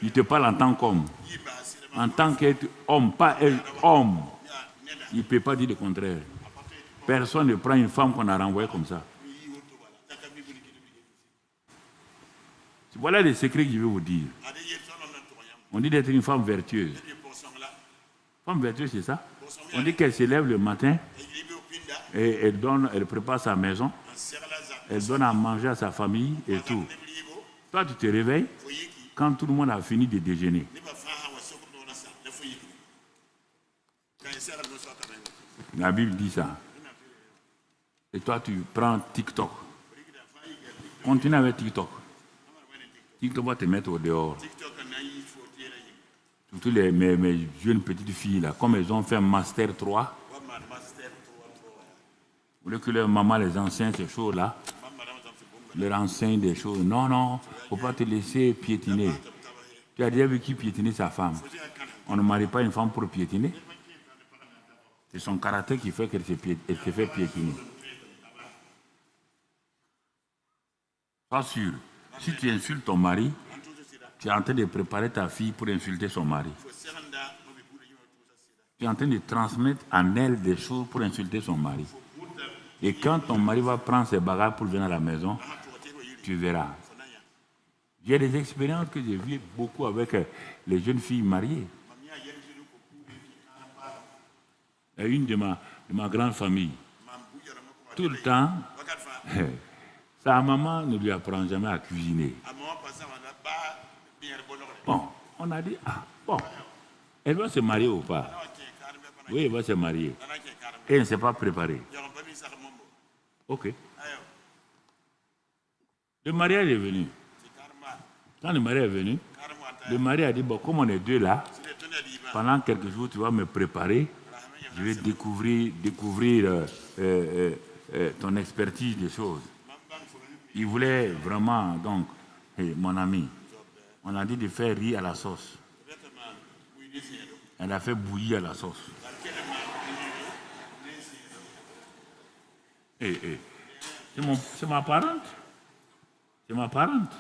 Il te parle en tant qu'homme. En tant qu'homme, pas homme. Il ne peut pas dire le contraire. Personne ne prend une femme qu'on a renvoyée comme ça. Voilà les secrets que je vais vous dire. On dit d'être une femme vertueuse. Femme vertueuse, c'est ça. On dit qu'elle se lève le matin et elle prépare sa maison. Elle donne à manger à sa famille et tout. Toi, tu te réveilles quand tout le monde a fini de déjeuner. La Bible dit ça. Et toi, tu prends TikTok. Continue avec TikTok. TikTok va te mettre au dehors. Surtout mes jeunes petites filles, là, comme elles ont fait un Master 3, au lieu que leur maman les enseigne ces choses-là, leur enseigne des choses. Non, non, il ne faut pas te laisser piétiner. Tu as déjà vu qui piétiner sa femme? On ne marie pas une femme pour piétiner. C'est son caractère qui fait qu'elle se fait piétiner. Pas sûr. Si tu insultes ton mari, tu es en train de préparer ta fille pour insulter son mari. Tu es en train de transmettre en elle des choses pour insulter son mari. Et quand ton mari va prendre ses bagages pour venir à la maison, tu verras. J'ai des expériences que j'ai vues beaucoup avec les jeunes filles mariées. Et une de ma grande famille, tout le temps, sa maman ne lui apprend jamais à cuisiner. Bon, on a dit, elle va se marier ou pas? Oui, elle va se marier. Et elle ne s'est pas préparée. Ok. Le mariage est venu. Quand le mariage est venu, le mari a dit, bon, comme on est deux là, pendant quelques jours, tu vas me préparer. Je vais découvrir ton expertise des choses. Il voulait vraiment, donc, mon ami, on a dit de faire riz à la sauce. Elle a fait bouillir à la sauce. C'est ma parente. C'est ma parente.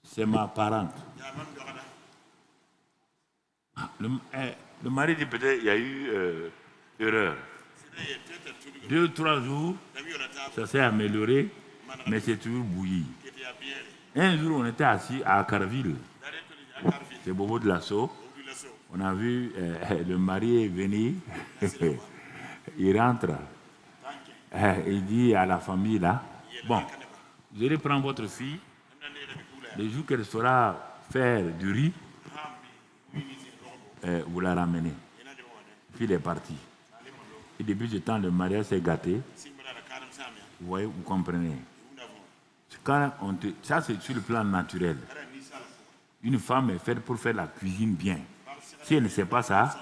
C'est ma parente. Le mari dit peut-être qu'il y a eu erreur. 2 ou 3 jours, ça s'est amélioré, mais c'est toujours bouilli. Un jour, on était assis à Carville. C'est Bobo de Lasso. On a vu le mari venir. Il rentre. Il dit à la famille là, bon, vous allez prendre votre fille. Le jour qu'elle saura faire du riz, vous la ramenez. Puis il est parti. Et depuis ce temps, le mariage s'est gâté. Vous voyez, vous comprenez. Ça, c'est sur le plan naturel. Une femme est faite pour faire la cuisine bien. Si elle ne sait pas ça,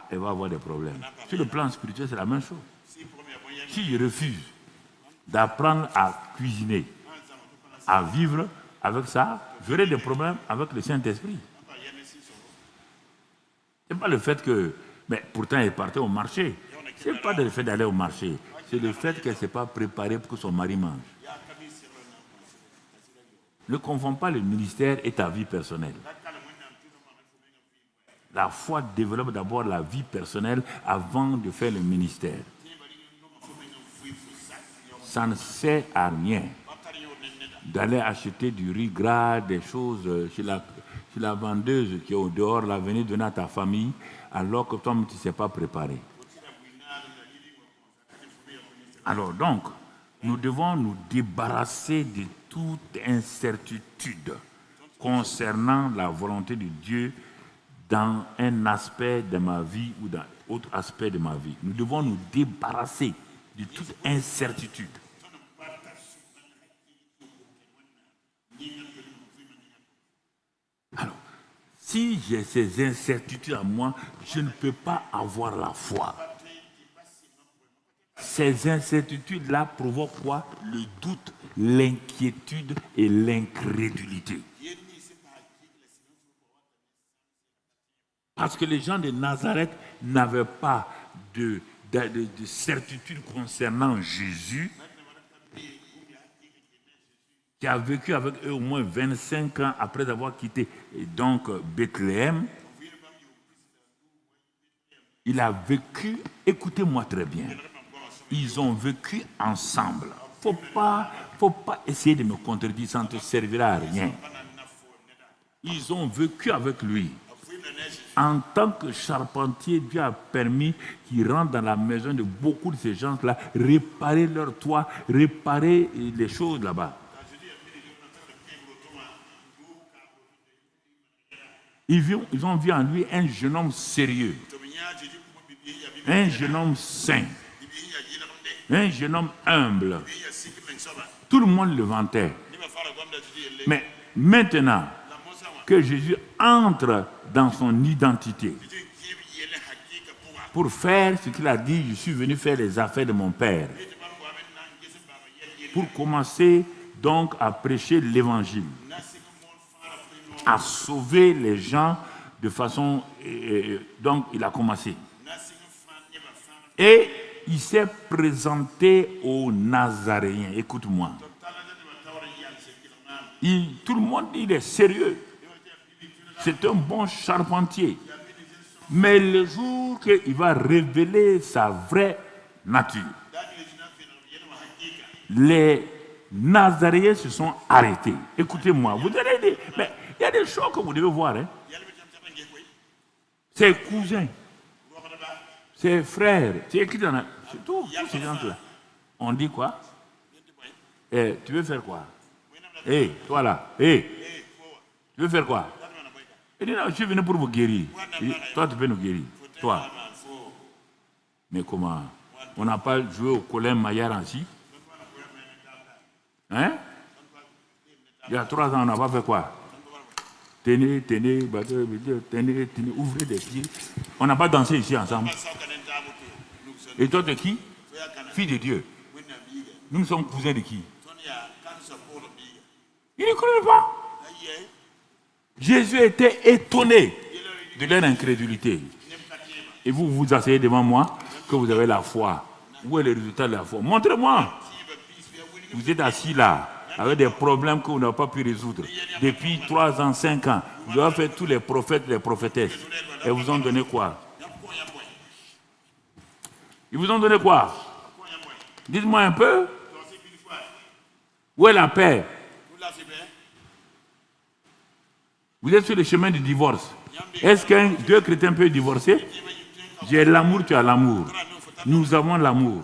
elle va avoir des problèmes. Sur le plan spirituel, c'est la même chose. Si je refuse d'apprendre à cuisiner, à vivre avec ça, j'aurai des problèmes avec le Saint-Esprit. Ce n'est pas le fait que... Mais pourtant, elle partait au marché. Ce n'est pas le fait d'aller au marché. C'est le fait qu'elle ne s'est pas préparée pour que son mari mange. Ne confonds pas le ministère et ta vie personnelle. La foi développe d'abord la vie personnelle avant de faire le ministère. Ça ne sert à rien d'aller acheter du riz gras, des choses chez la vendeuse qui est au dehors, la venir donner à ta famille, alors que toi, tu ne sais pas préparer. Alors donc, nous devons nous débarrasser de toute incertitude concernant la volonté de Dieu dans un aspect de ma vie ou dans un autre aspect de ma vie. Nous devons nous débarrasser de toute incertitude. Alors, si j'ai ces incertitudes à moi, je ne peux pas avoir la foi. Ces incertitudes-là provoquent quoi? Le doute, l'inquiétude et l'incrédulité. Parce que les gens de Nazareth n'avaient pas de certitude concernant Jésus, qui a vécu avec eux au moins 25 ans après avoir quitté donc Bethléem. Il a vécu, écoutez-moi très bien, ils ont vécu ensemble. Faut pas essayer de me contredire, ça ne te servira à rien. Ils ont vécu avec lui. En tant que charpentier, Dieu a permis qu'ils rentrent dans la maison de beaucoup de ces gens-là, réparer leur toit, réparer les choses là-bas. Ils ont vu en lui un jeune homme sérieux, un jeune homme saint, un jeune homme humble. Tout le monde le vantait. Mais maintenant que Jésus entre dans son identité pour faire ce qu'il a dit, je suis venu faire les affaires de mon Père, pour commencer donc à prêcher l'évangile, à sauver les gens de façon... donc il a commencé. Et il s'est présenté aux Nazaréens. Écoute-moi. Tout le monde dit qu'il est sérieux. C'est un bon charpentier. Mais le jour qu'il va révéler sa vraie nature, les Nazaréens se sont arrêtés. Écoutez-moi, vous allez dire, mais il y a des choses que vous devez voir. Hein. Ses cousins, ses frères, c'est écrit dans tous ces gens-là. On dit quoi? Tu veux faire quoi? Toi là, tu veux faire quoi? Il dit, non, je suis venu pour vous guérir. Il dit, toi, tu peux nous guérir. Toi. Mais comment? On n'a pas joué au Colin Maillard ainsi? Hein? Il y a 3 ans, on n'a pas fait quoi? Tenez, ouvrez des pieds. On n'a pas dansé ici ensemble. Et toi, de qui? Fille de Dieu. Nous sommes cousins de qui? Il ne connaît pas. Jésus était étonné de leur incrédulité. Et vous vous asseyez devant moi que vous avez la foi. Où est le résultat de la foi? Montrez-moi. Vous êtes assis là avec des problèmes que vous n'avez pas pu résoudre. Depuis 3 ans, 5 ans, vous avez fait tous les prophètes, les prophétesses. Et vous ont donné quoi? Ils vous ont donné quoi? Dites-moi un peu. Où est la paix? Vous êtes sur le chemin du divorce. Est-ce qu'un deux chrétiens peut divorcer? J'ai l'amour, tu as l'amour. Nous avons l'amour.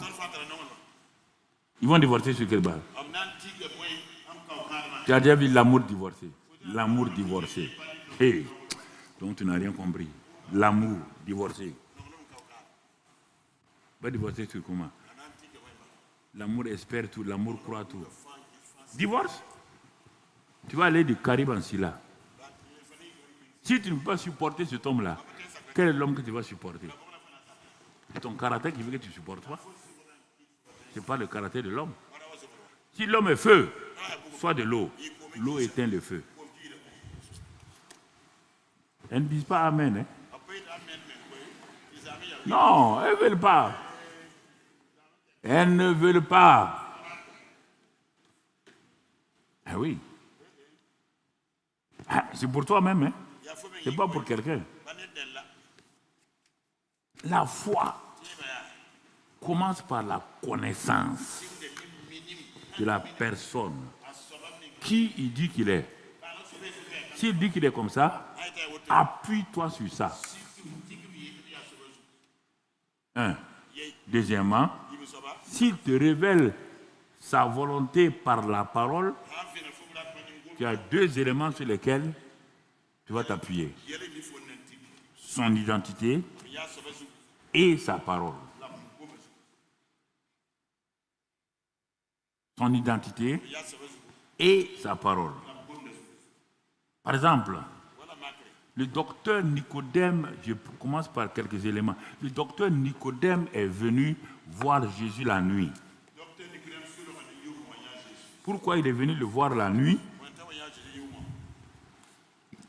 Ils vont divorcer sur quelle base? Tu as déjà vu l'amour divorcé? L'amour divorcé. Hey. Donc tu n'as rien compris. L'amour divorcé. Va divorcer sur comment? L'amour espère tout, l'amour croit tout. Divorce? Tu vas aller du Caribe en Silla. Si tu ne peux pas supporter cet homme-là, quel est l'homme que tu vas supporter? C'est ton caractère qui veut que tu ne supportes pas. Ce n'est pas le caractère de l'homme. Si l'homme est feu, soit de l'eau. L'eau éteint le feu. Elles ne disent pas Amen. Hein? Non, elles ne veulent pas. Elles ne veulent pas. Ah oui. Ah, c'est pour toi-même. Hein? Ce n'est pas pour quelqu'un. La foi commence par la connaissance de la personne. Qui il dit qu'il est? S'il dit qu'il est comme ça, appuie-toi sur ça. Un. Deuxièmement, s'il te révèle sa volonté par la parole, tu as deux éléments sur lesquels tu vas t'appuyer. Son identité et sa parole. Son identité et sa parole. Par exemple, le docteur Nicodème, je commence par quelques éléments. Le docteur Nicodème est venu voir Jésus la nuit. Pourquoi il est venu le voir la nuit?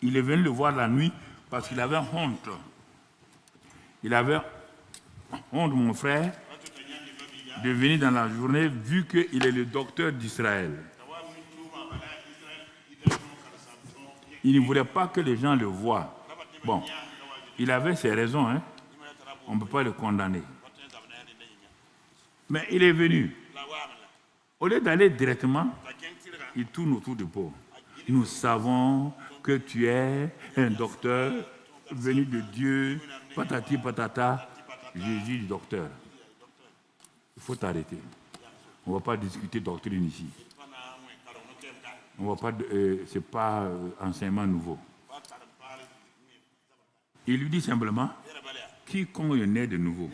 Il est venu le voir la nuit parce qu'il avait honte. Il avait honte, mon frère, de venir dans la journée vu qu'il est le docteur d'Israël. Il ne voulait pas que les gens le voient. Bon, il avait ses raisons, hein? On ne peut pas le condamner. Mais il est venu. Au lieu d'aller directement, il tourne autour du pot. Nous savons que tu es un docteur venu de Dieu, patati patata. Jésus du docteur. Il faut t'arrêter. On ne va pas discuter doctrine ici. Ce n'est pas enseignement nouveau. Il lui dit simplement, quiconque est né de nouveau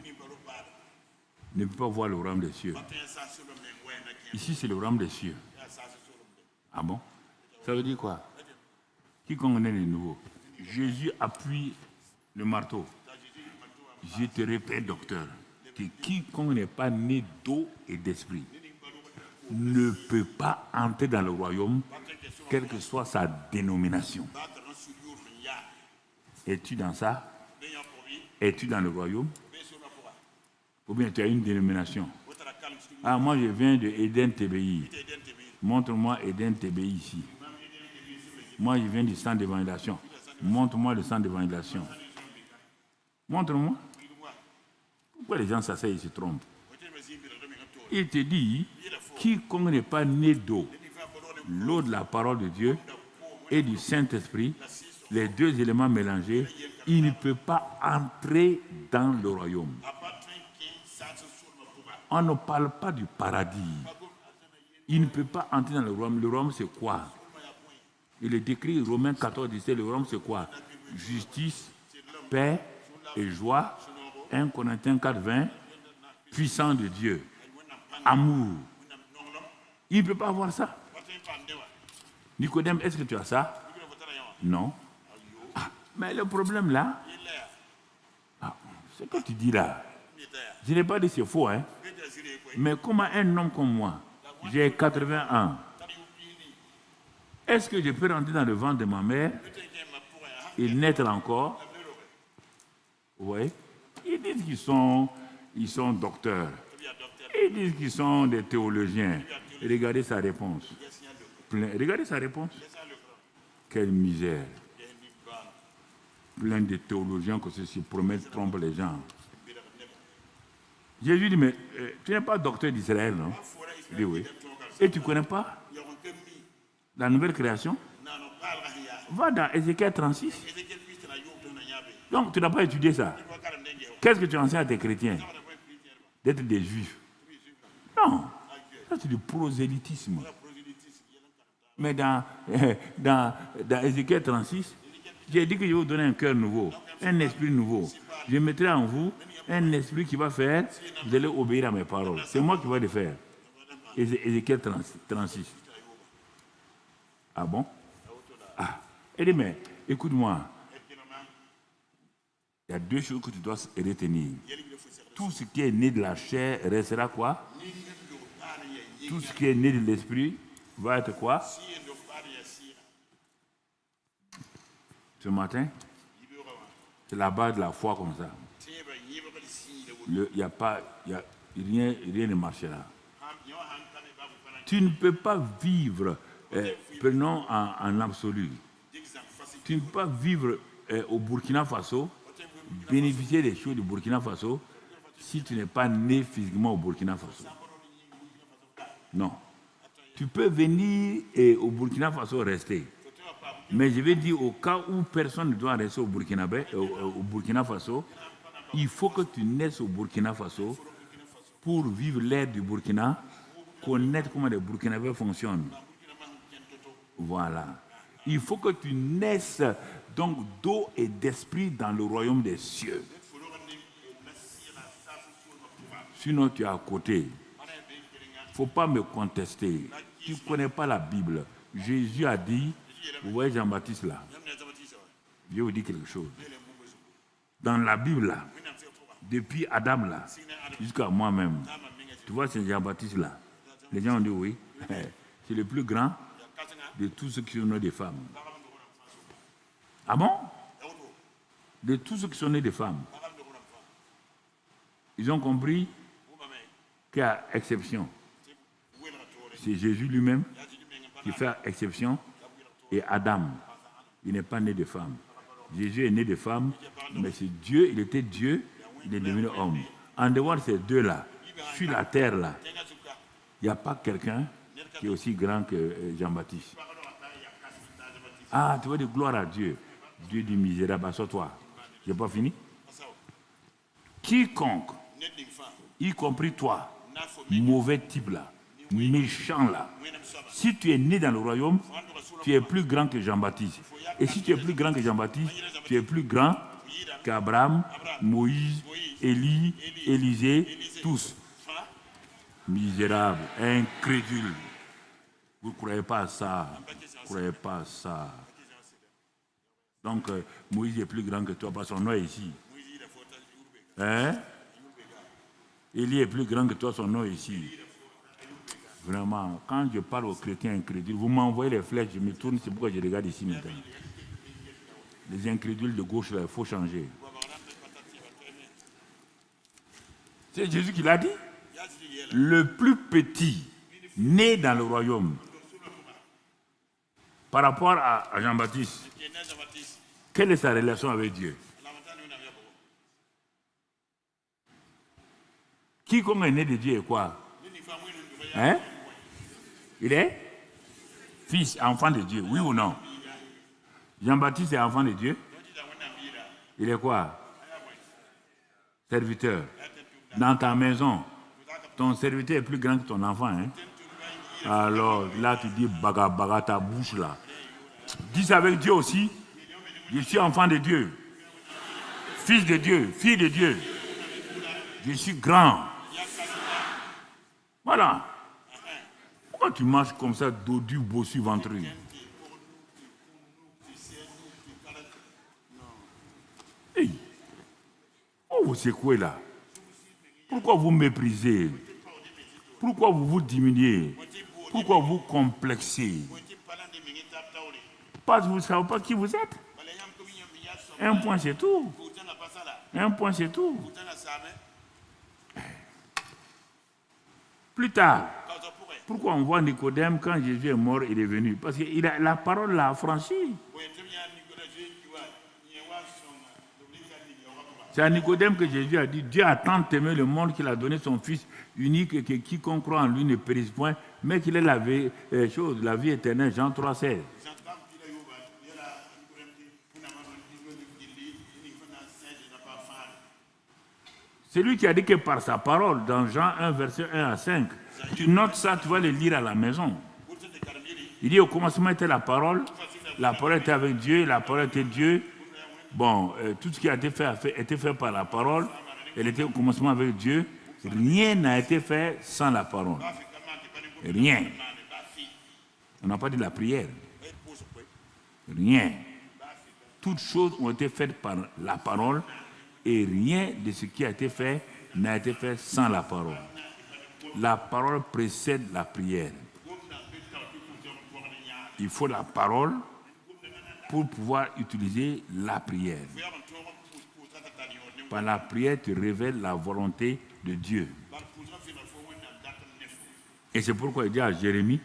ne peut pas voir le royaume des cieux. Ici, c'est le royaume des cieux. Ah bon? Ça veut dire quoi? Quiconque est né de nouveau. Jésus appuie le marteau. Je te répète, docteur, que quiconque n'est pas né d'eau et d'esprit ne peut pas entrer dans le royaume, quelle que soit sa dénomination. Es-tu dans ça? Es-tu dans le royaume? Ou bien tu as une dénomination? Ah, moi je viens de Eden TBI. Montre-moi Eden TBI ici. Moi je viens du centre d'évangélisation. Montre-moi le centre d'évangélisation. Montre-moi. Pourquoi les gens s'asseyent et se trompent? Il te dit, quiconque n'est pas né d'eau, l'eau de la parole de Dieu et du Saint-Esprit, les deux éléments mélangés, il ne peut pas entrer dans le royaume. On ne parle pas du paradis. Il ne peut pas entrer dans le royaume. Le royaume, c'est quoi? Il est décrit, Romains 14, 17, le royaume, c'est quoi? Justice, paix et joie. 1 Corinthiens 4, 20, puissant de Dieu, amour. Il ne peut pas avoir ça. Nicodème, est-ce que tu as ça? Non. Ah, mais le problème là, ce que tu dis là, je n'ai pas dit c'est faux, hein? Mais comment un homme comme moi, j'ai 80 ans, est-ce que je peux rentrer dans le ventre de ma mère et naître encore? Oui. Ils disent qu'ils sont docteurs. Ils disent qu'ils sont des théologiens. Et regardez sa réponse. Regardez sa réponse. Quelle misère. Plein de théologiens que ceux-ci promettent, trompent les gens. Jésus dit, mais tu n'es pas docteur d'Israël, non? Il dit oui. Et tu ne connais pas la nouvelle création? Va dans Ézéchiel 36. Donc, tu n'as pas étudié ça. Qu'est-ce que tu enseignes à tes chrétiens? D'être des juifs. Non. Ça, c'est du prosélytisme. Mais dans Ézéchiel 36, j'ai dit que je vais vous donner un cœur nouveau, un esprit nouveau. Je mettrai en vous un esprit qui va faire, vous allez obéir à mes paroles. C'est moi qui vais le faire. Ézéchiel 36. Ah bon? Ah. Il dit, mais écoute-moi. Il y a deux choses que tu dois retenir. Tout ce qui est né de la chair restera quoi? Tout ce qui est né de l'esprit va être quoi? Ce matin, c'est la base de la foi comme ça. Il n'y a rien ne marchera. Tu ne peux pas vivre, prenons en absolu, tu ne peux pas vivre au Burkina Faso, bénéficier des choses du Burkina Faso, si tu n'es pas né physiquement au Burkina Faso. Non. Tu peux venir au Burkina Faso rester. Mais je vais dire, au cas où personne ne doit rester au Burkina Faso, il faut que tu naisses au Burkina Faso pour vivre l'air du Burkina, connaître comment les Burkinabés fonctionnent. Voilà. Il faut que tu naisses donc d'eau et d'esprit dans le royaume des cieux. Sinon, tu es à côté. Il ne faut pas me contester. Tu ne connais pas la Bible. Jésus a dit, vous voyez Jean-Baptiste là, je vais vous dire quelque chose. Dans la Bible là, depuis Adam là, jusqu'à moi-même, tu vois c'est Jean-Baptiste là. Les gens ont dit oui, c'est le plus grand de tous ceux qui sont nés des femmes. Ah bon? De tous ceux qui sont nés des femmes. Ils ont compris qu'il y a exception. C'est Jésus lui-même qui fait exception et Adam, il n'est pas né de femme. Jésus est né de femme, mais c'est Dieu, il était Dieu, il est devenu homme. En dehors de ces deux-là, sur la terre là, il n'y a pas quelqu'un qui est aussi grand que Jean-Baptiste. Ah, tu veux dire gloire à Dieu. Dieu dit misérable, assois-toi. Je n'ai pas fini. Quiconque, y compris toi, mauvais type là, méchant là, si tu es né dans le royaume, tu es plus grand que Jean-Baptiste. Et si tu es plus grand que Jean-Baptiste, tu es plus grand qu'Abraham, Moïse, Élie, Élisée, tous. Misérable, incrédule. Vous ne croyez pas à ça. Vous ne croyez pas à ça. Donc, Moïse est plus grand que toi, parce que son nom est ici. Hein? Élie est plus grand que toi, son nom est ici. Vraiment, quand je parle aux chrétiens incrédules, vous m'envoyez les flèches, je me tourne, c'est pourquoi je regarde ici maintenant. Les incrédules de gauche, là, il faut changer. C'est Jésus qui l'a dit. Le plus petit né dans le royaume, par rapport à Jean-Baptiste, quelle est sa relation avec Dieu? Quiconque est né de Dieu est quoi? Hein? Il est fils, enfant de Dieu, oui ou non? Jean-Baptiste est enfant de Dieu? Il est quoi? Serviteur. Dans ta maison, ton serviteur est plus grand que ton enfant. Hein? Alors là, tu dis baga baga ta bouche là. Dis ça avec Dieu aussi. Je suis enfant de Dieu. Fils de Dieu, fille de Dieu. Je suis grand. Voilà. Pourquoi tu marches comme ça, dodu, bossu, ventru? Hey. Oh, vous secouez là. Pourquoi vous méprisez? Pourquoi vous vous diminuez? Pourquoi vous complexez? Parce que vous ne savez pas qui vous êtes. Un point, c'est tout. Un point, c'est tout. Plus tard, pourquoi on voit Nicodème quand Jésus est mort, il est venu? Parce que la parole l'a affranchi. C'est à Nicodème que Jésus a dit, Dieu a tant aimé le monde qu'il a donné son Fils unique que quiconque croit en lui ne périsse point, mais qu'il ait la vie éternelle. Jean 3,16. C'est lui qui a dit que par sa parole, dans Jean 1, verset 1 à 5, tu notes ça, tu vas le lire à la maison. Il dit au commencement était la parole était avec Dieu, la parole était Dieu. Bon, tout ce qui a été fait été fait par la parole, elle était au commencement avec Dieu. Rien n'a été fait sans la parole. Rien. On n'a pas dit la prière. Rien. Toutes choses ont été faites par la parole. Et rien de ce qui a été fait n'a été fait sans la parole. la parole précède la prière. Il faut la parole pour pouvoir utiliser la prière. Par la prière, tu révèles la volonté de Dieu. Et c'est pourquoi il dit à Jérémie,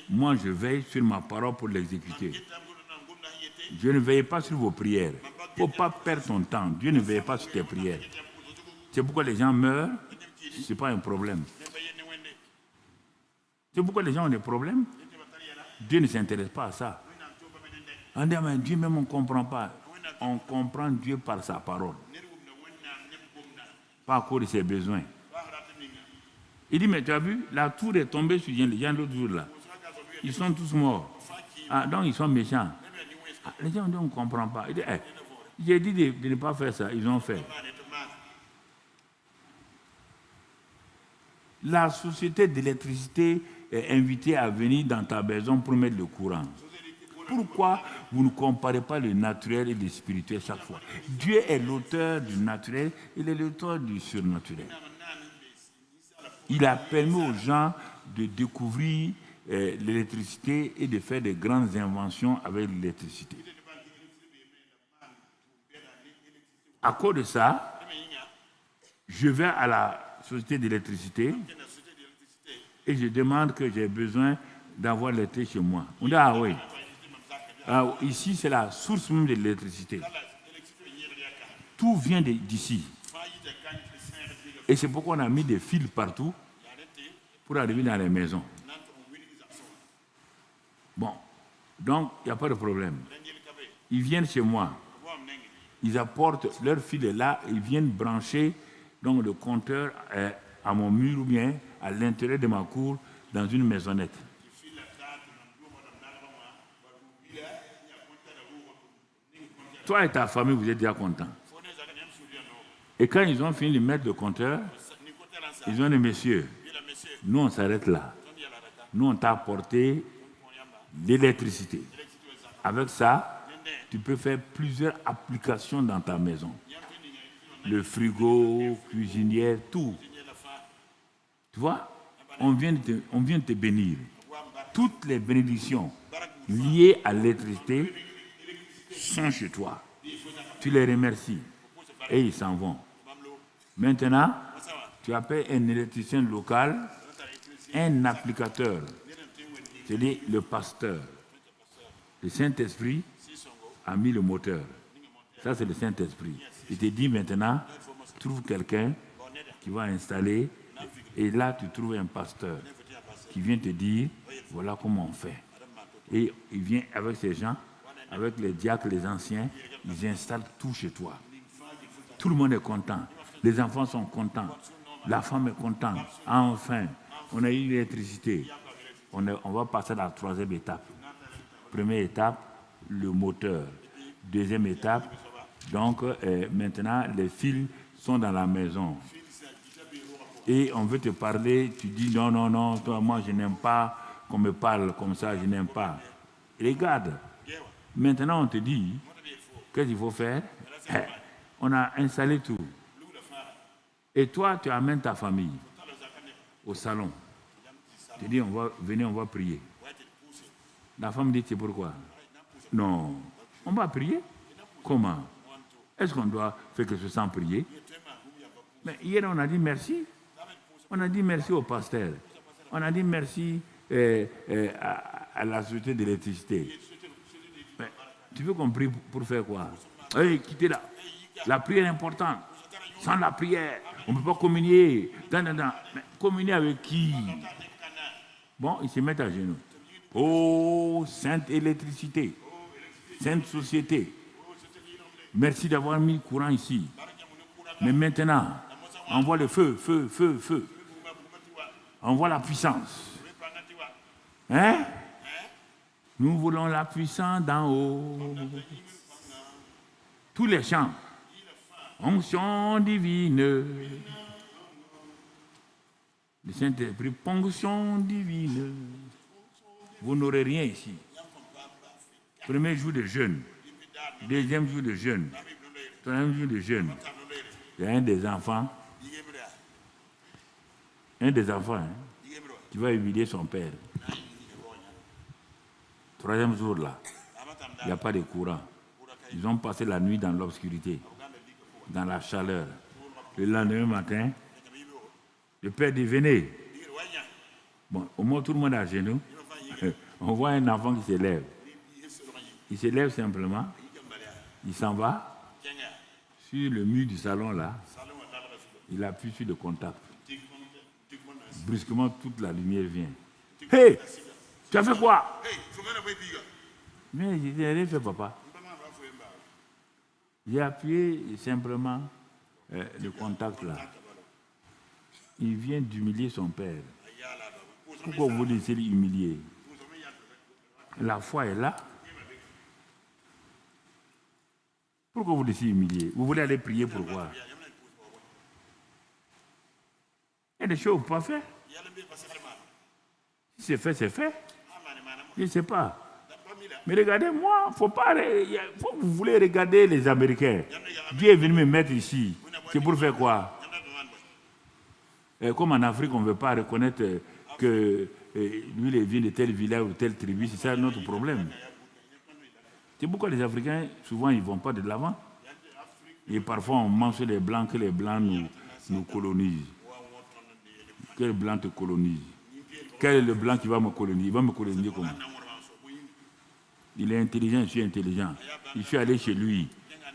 moi je veille sur ma parole pour l'exécuter. Dieu ne veille pas sur vos prières. Il ne faut pas perdre ton temps. Dieu ne veille pas sur tes prières. C'est pourquoi les gens meurent, ce n'est pas un problème. C'est pourquoi les gens ont des problèmes. Dieu ne s'intéresse pas à ça. On dit, mais Dieu même on ne comprend pas. On comprend Dieu par sa parole. Pas à cause de ses besoins. Il dit, mais tu as vu, la tour est tombée sur les gens l'autre jour là. Ils sont tous morts. Ah, donc ils sont méchants. Ah, les gens disent, on ne comprend pas. Il dit, j'ai dit de ne pas faire ça, ils ont fait. La société d'électricité est invitée à venir dans ta maison pour mettre le courant. Pourquoi vous ne comparez pas le naturel et le spirituel chaque fois? Dieu est l'auteur du naturel, il est l'auteur du surnaturel. Il a permis aux gens de découvrir l'électricité et de faire de grandes inventions avec l'électricité. À cause de ça, je vais à la société d'électricité et je demande que j'ai besoin d'avoir l'électricité chez moi. On dit, ah oui. Alors, ici, c'est la source même de l'électricité. Tout vient d'ici. Et c'est pourquoi on a mis des fils partout pour arriver dans les maisons. Bon, donc il n'y a pas de problème. Ils viennent chez moi. Ils apportent leur fil est là, ils viennent brancher donc, le compteur à mon mur ou bien à l'intérieur de ma cour dans une maisonnette. Toi et ta famille, vous êtes déjà contents. Et quand ils ont fini de mettre le compteur, ils ont dit, messieurs, nous on s'arrête là. Nous on t'a apporté l'électricité. Avec ça, tu peux faire plusieurs applications dans ta maison. Le frigo, cuisinière, tout. Tu vois, on vient de te bénir. Toutes les bénédictions liées à l'électricité sont chez toi. Tu les remercies et ils s'en vont. Maintenant, tu appelles un électricien local, un applicateur, c'est-à-dire le pasteur. Le Saint-Esprit a mis le moteur. Ça, c'est le Saint-Esprit. Il te dit maintenant, trouve quelqu'un qui va installer et là, tu trouves un pasteur qui vient te dire, voilà comment on fait. Et il vient avec ces gens, avec les diacres, les anciens, ils installent tout chez toi. Tout le monde est content. Les enfants sont contents. La femme est contente. Enfin, on a eu l'électricité. On va passer à la troisième étape. Première étape, le moteur. Deuxième étape, donc maintenant, les fils sont dans la maison. Et on veut te parler, tu dis non, non, non, toi, moi je n'aime pas qu'on me parle comme ça, je n'aime pas. Regarde, maintenant on te dit, qu'est-ce qu'il faut faire? On a installé tout. Et toi, tu amènes ta famille au salon. Tu dis, venez, on va prier. La femme dit, c'est pourquoi? Non, on va prier. Comment? Est-ce qu'on doit faire quelque chose sans prier? Mais hier, on a dit merci. On a dit merci au pasteur. On a dit merci à la société d'électricité. Mais tu veux qu'on prie pour faire quoi? Hey, quittez là. La prière est importante. Sans la prière, on ne peut pas communier. Mais communier avec qui? Bon, ils se mettent à genoux. Oh, sainte électricité, sainte société, merci d'avoir mis le courant ici. Mais maintenant, envoie le feu, feu, feu, feu. Envoie la puissance. Hein? Nous voulons la puissance d'en haut. Tous les chants. Onction divine. Le Saint-Esprit, ponction divine. Vous n'aurez rien ici. Premier jour de jeûne. Deuxième jour de jeûne. Troisième jour de jeûne. Il y a un des enfants. un des enfants, hein, qui va humilier son père. Troisième jour là, il n'y a pas de courant. Ils ont passé la nuit dans l'obscurité, dans la chaleur. Le lendemain matin, le père dit venez. Bon, au moins tout le monde est à genoux. On voit un enfant qui se lève. Il se lève simplement. Il s'en va sur le mur du salon là. Il appuie sur le contact. Brusquement, toute la lumière vient. Hé, tu as fait quoi? Mais je n'ai rien fait, papa. J'ai appuyé simplement le contact là. Il vient d'humilier son père. Pourquoi vous laissez l'humilier? La foi est là. Pourquoi vous laissez humilier? Vous voulez aller prier pourquoi? Il y a des choses que vous ne pouvez pas faire. Si c'est fait, c'est fait. Je ne sais pas. Mais regardez, moi, faut pas, vous voulez regarder les Américains. Dieu est venu me mettre ici. C'est pour faire quoi? Comme en Afrique, on ne veut pas reconnaître que lui, il vient de tel village ou telle tribu. C'est ça notre problème. C'est pourquoi les Africains, souvent, ils ne vont pas de l'avant. Et parfois, on mange les Blancs, que les Blancs nous colonisent. Que les Blancs te colonisent. Quel est le Blanc qui va me coloniser? Il va me coloniser comment? Il est intelligent, je suis intelligent. Je suis allé chez lui.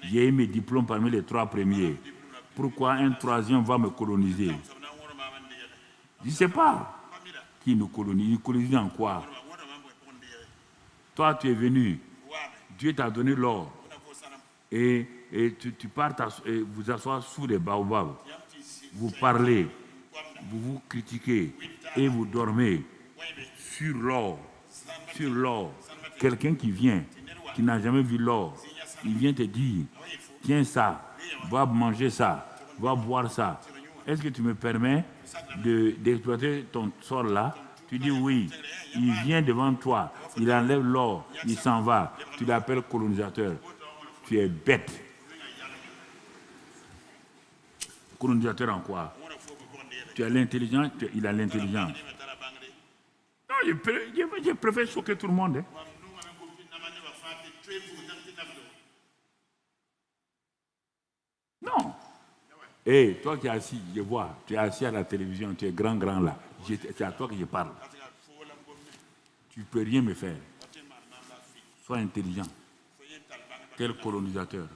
J'ai eu mes diplômes parmi les 3 premiers. Pourquoi un troisième va me coloniser? Je ne sais pas qui nous colonise. Il nous colonise en quoi? Toi, tu es venu. Dieu t'a donné l'or. Et tu pars vous asseoir sous les baobabs. Vous parlez. Vous vous critiquez. Et vous dormez sur l'or. Sur l'or. Quelqu'un qui vient, qui n'a jamais vu l'or, il vient te dire, tiens ça, va manger ça, va boire ça. Est-ce que tu me permets d'exploiter ton sort là? Tu dis oui. Il vient devant toi, il enlève l'or, il s'en va. Tu l'appelles colonisateur. Tu es bête. Colonisateur en quoi? Tu as l'intelligence, il a l'intelligence. Non, je préfère choquer tout le monde. Hein. Non. Et toi qui es assis, je vois, tu es assis à la télévision, tu es grand là. C'est à toi que je parle. Tu ne peux rien me faire. Sois intelligent. Quel colonisateur?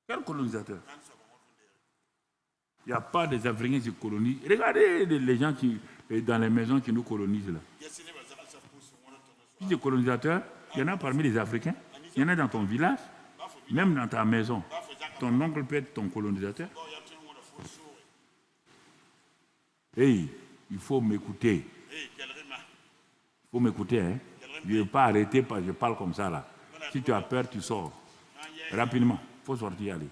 Quel colonisateur? Il n'y a pas des Africains qui colonisent. Regardez les gens qui dans les maisons qui nous colonisent là. Si tu es colonisateur, il y en a parmi les Africains, il y en a dans ton village, même dans ta maison. Ton oncle peut être ton colonisateur. Hey, il faut m'écouter. Il faut m'écouter. Hein? Je ne vais pas arrêter parce que je parle comme ça là. Si tu as peur, tu sors. Rapidement, il faut sortir, aller.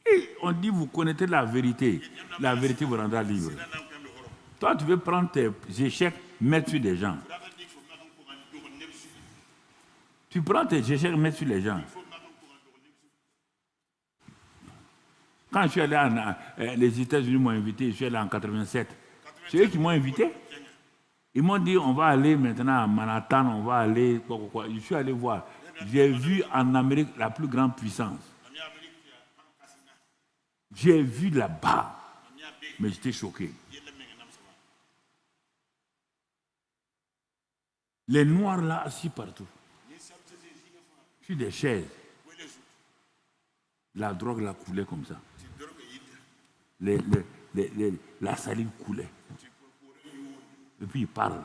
Et on dit, vous connaissez la vérité. La vérité vous rendra libre. Toi, tu veux prendre tes échecs, mettre sur des gens. Tu prends tes échecs, mettre sur les gens. Quand je suis allé les États-Unis m'ont invité, je suis allé en 87. C'est eux qui m'ont invité. Ils m'ont dit, on va aller maintenant à Manhattan, on va aller, quoi. Je suis allé voir. J'ai vu en Amérique la plus grande puissance. J'ai vu là-bas, mais j'étais choqué. Les Noirs là, assis partout. Sur des chaises. La drogue là coulait comme ça. La salive coulait. Et puis ils parlent.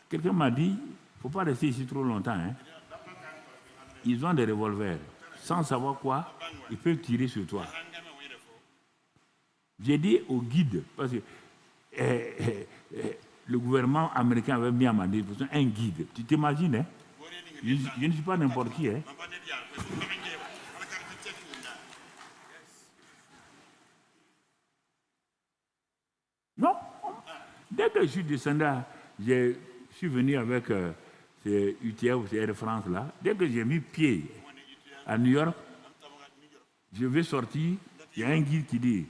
Quelqu'un m'a dit, il ne faut pas rester ici trop longtemps. Hein. Ils ont des revolvers. Sans savoir quoi, ils peuvent tirer sur toi. J'ai dit au guide, parce que le gouvernement américain avait mis à ma disposition un guide. Tu t'imagines, hein? Je ne suis pas n'importe qui. Hein? Non. Dès que je suis descendu, je suis venu avec UTA ou Air France là. Dès que j'ai mis pied à New York, Je vais sortir, il y a un guide qui dit,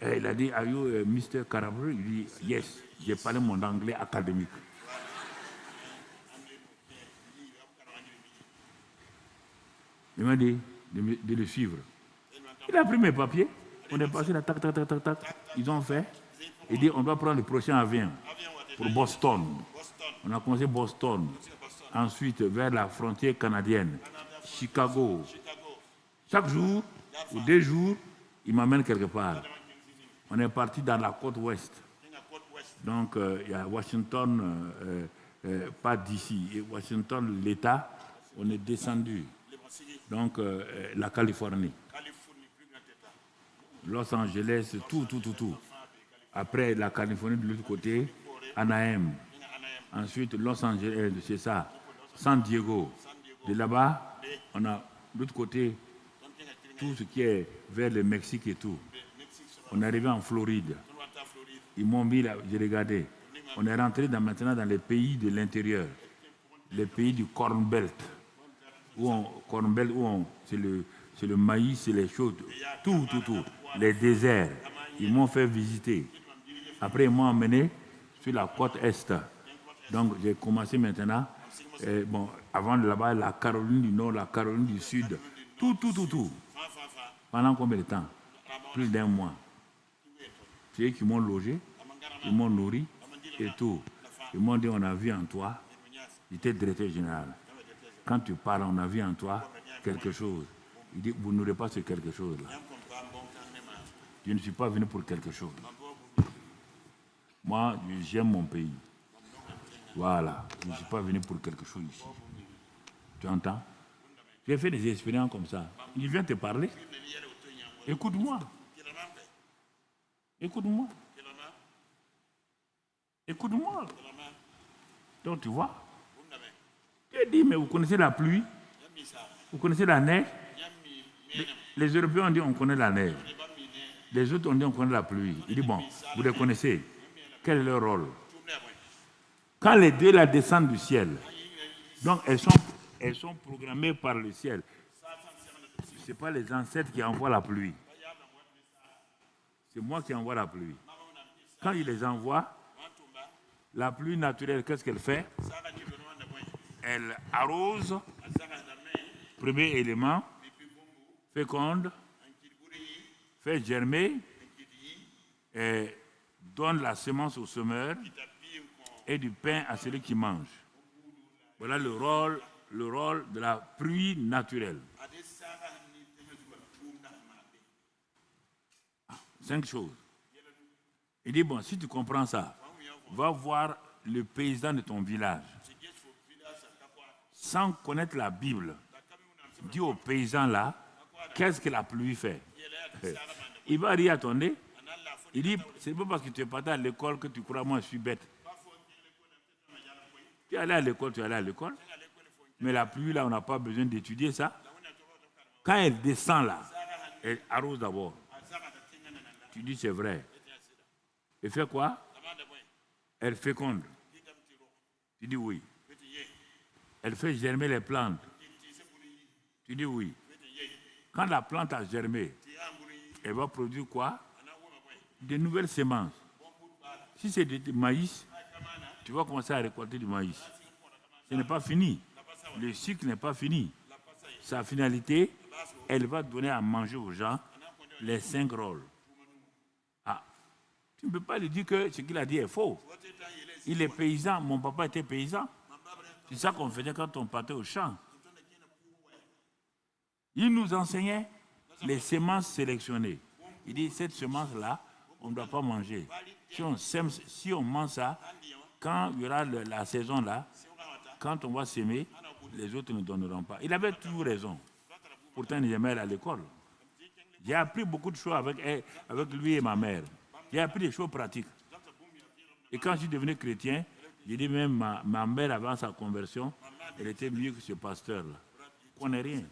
il a dit, are you Mr. Karabru? Il dit, yes, j'ai parlé mon anglais académique. Il m'a dit de le suivre. Il a pris mes papiers, on est passé là, tac, tac, tac, tac, tac. Ils ont fait. Il dit, on doit prendre le prochain avion pour Boston. On a commencé Boston. Ensuite, vers la frontière canadienne, Chicago. Chaque jour, ou 2 jours, il m'amène quelque part. On est parti dans la côte ouest. Donc, il y a Washington, pas d'ici, et Washington, l'État, on est descendu. Donc, la Californie. Los Angeles, tout. Après, la Californie de l'autre côté, Anaheim. Ensuite, Los Angeles, c'est ça. San Diego. De là-bas, on a de l'autre côté, tout ce qui est vers le Mexique et tout. On est arrivé en Floride. Ils m'ont mis là, j'ai regardé. On est rentré maintenant dans les pays de l'intérieur. Les pays du Corn Belt. C'est le maïs, c'est les choses. Tout. Les déserts. Ils m'ont fait visiter. Après, ils m'ont emmené sur la côte Est. Donc, j'ai commencé maintenant. Avant de là-bas, la Caroline du Nord, la Caroline du Sud. Tout. Pendant combien de temps? Plus d'1 mois. C'est eux qui m'ont logé, ils m'ont nourri et tout. Ils m'ont dit, on a vu en toi. J'étais directeur général. Quand tu parles, on a vu en toi quelque chose. Il dit, vous n'aurez pas ce quelque chose-là. Je ne suis pas venu pour quelque chose. Moi, j'aime mon pays. Voilà. Je ne suis pas venu pour quelque chose ici. Tu entends? J'ai fait des expériences comme ça. Il vient te parler. Écoute-moi. Donc, tu vois. Je dis, mais vous connaissez la pluie? Vous connaissez la neige? Les Européens ont dit, on connaît la neige. Les autres ont dit, on connaît la pluie. Il dit, bon, vous les connaissez. Quel est leur rôle? Quand les deux la descendent du ciel, donc elles sont programmées par le ciel. Ce n'est pas les ancêtres qui envoient la pluie. C'est moi qui envoie la pluie. Quand il les envoie, la pluie naturelle, qu'est-ce qu'elle fait? Elle arrose, premier élément, féconde, fait germer, et donne la semence au semeur et du pain à celui qui mange. Voilà le rôle de la pluie naturelle. 5 choses. Il dit, bon, si tu comprends ça, va voir le paysan de ton village. Sans connaître la Bible, dis au paysan là, qu'est-ce que la pluie fait? Il va dire, attendez, il dit, c'est pas parce que tu es parti à l'école que tu crois, moi je suis bête. Tu es allé à l'école, mais la pluie là, on n'a pas besoin d'étudier ça. Quand elle descend là, elle arrose d'abord. Tu dis c'est vrai. Elle fait quoi? Elle féconde. Tu dis oui. Elle fait germer les plantes. Tu dis oui. Quand la plante a germé, elle va produire quoi? De nouvelles semences. Si c'est du maïs, tu vas commencer à récolter du maïs. Ce n'est pas fini. Le cycle n'est pas fini. Sa finalité, elle va donner à manger aux gens les 5 rôles. Tu ne peux pas lui dire que ce qu'il a dit est faux. Il est paysan, mon papa était paysan. C'est ça qu'on faisait quand on partait au champ. Il nous enseignait les semences sélectionnées. Il dit, cette semence-là, on ne doit pas manger. Si on mange ça, quand il y aura la saison là, quand on va s'aimer, les autres ne donneront pas. Il avait toujours raison. Pourtant, il aimait aller à l'école. J'ai appris beaucoup de choses avec lui et ma mère. J'ai appris des choses pratiques. Et quand je suis devenu chrétien, j'ai dit même ma mère avant sa conversion, elle était mieux que ce pasteur-là. Je ne connais rien.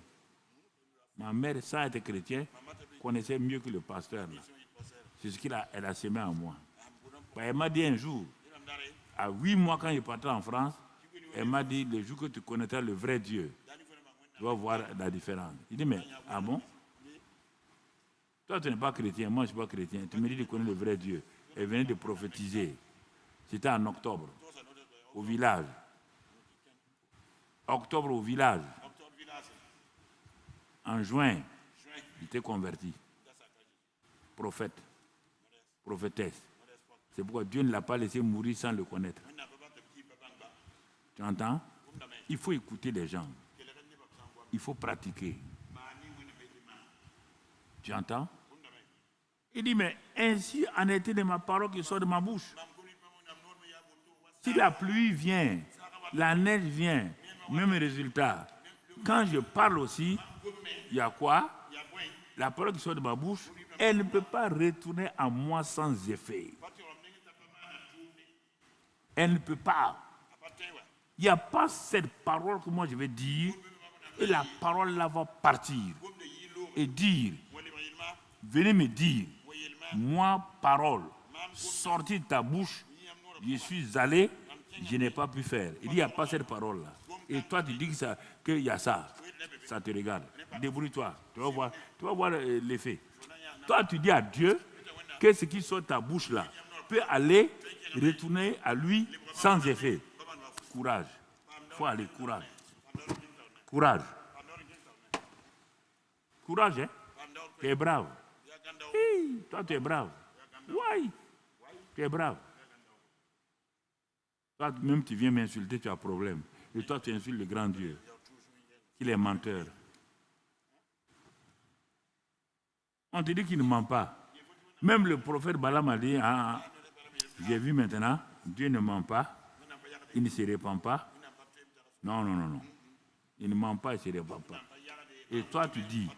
Ma mère, sans être chrétien, connaissait mieux que le pasteur-là. C'est ce qu'elle a semé en moi. Elle m'a dit un jour, à 8 mois quand il partait en France, elle m'a dit, le jour que tu connaîtras le vrai Dieu, tu vas voir la différence. Il dit, mais, ah bon? Toi, tu n'es pas chrétien, moi, je ne suis pas chrétien. Tu me dis de connaître le vrai Dieu. Elle venait de prophétiser. C'était en octobre, au village. Octobre au village. En juin, j'étais converti. Prophète, prophétesse. C'est pourquoi Dieu ne l'a pas laissé mourir sans le connaître. Tu entends? Il faut écouter les gens. Il faut pratiquer. Tu entends? Il dit, mais ainsi en était de ma parole qui sort de ma bouche. Si la pluie vient, la neige vient, même résultat. Quand je parle aussi, il y a quoi? La parole qui sort de ma bouche, elle ne peut pas retourner à moi sans effet. Elle ne peut pas. Il n'y a pas cette parole que moi je vais dire et la parole là va partir et dire, venez me dire, moi parole, sortie de ta bouche, je suis allé, je n'ai pas pu faire. Il dit, il n'y a pas cette parole là. Et toi tu dis qu'il y a ça. Ça te regarde. Débrouille-toi. Tu vas voir l'effet. Toi tu dis à Dieu que ce qui sort de ta bouche là peut aller retourner à lui sans effet. Courage. Il faut aller, courage. Courage. Courage, hein? Tu es brave. Hey, toi, tu es brave. Oui. Tu es brave. Toi, même tu viens m'insulter, tu as problème. Et toi, tu insultes le grand Dieu. Il est menteur. On te dit qu'il ne ment pas. Même le prophète Balaam a dit, j'ai vu maintenant, Dieu ne ment pas. Il ne se répand pas. Non. Il ne ment pas, il ne se répand pas. Et toi, tu dis,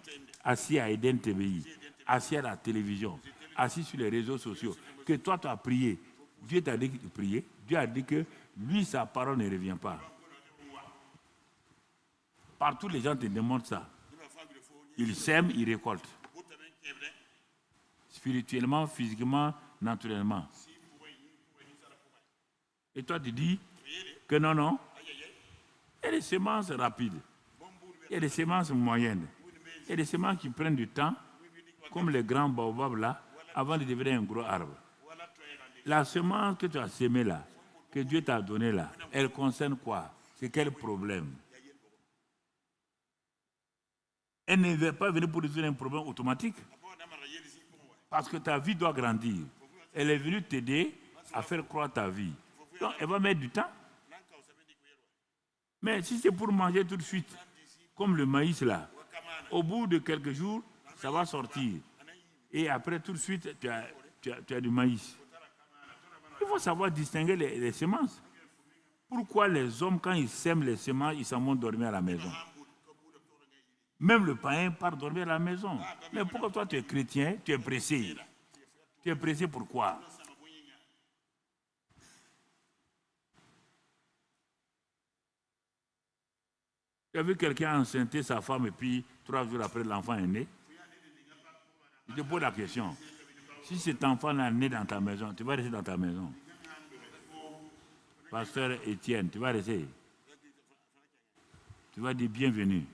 assis à Eden TVI, assis à la télévision, assis sur les réseaux sociaux, que toi, tu as prié. Dieu t'a dit de prier. Dieu a dit que lui, sa parole ne revient pas. Partout, les gens te demandent ça. Ils sèment, ils récoltent. Spirituellement, physiquement, naturellement. Et toi, tu dis que non. Il y a des semences rapides. Il y a des semences moyennes. Il y a des semences qui prennent du temps, comme les grands baobabs là, avant de devenir un gros arbre. La semence que tu as sémée là, que Dieu t'a donnée là, elle concerne quoi? C'est quel problème? Elle ne va pas venir pour résoudre un problème automatique. Parce que ta vie doit grandir. Elle est venue t'aider à faire croître ta vie. Donc, elle va mettre du temps. Mais si c'est pour manger tout de suite, comme le maïs là, au bout de quelques jours, ça va sortir. Et après, tout de suite, tu as du maïs. Il faut savoir distinguer les semences. Pourquoi les hommes, quand ils sèment les semences, ils s'en vont dormir à la maison? Même le païen part dormir à la maison. Mais pourquoi toi, tu es chrétien, tu es pressé? Tu es pressé pourquoi? Tu as vu quelqu'un enceinter sa femme et puis 3 jours après, l'enfant est né? Je te pose la question. Si cet enfant est né dans ta maison, tu vas rester dans ta maison. Pasteur Étienne, tu vas rester. Tu vas dire bienvenue.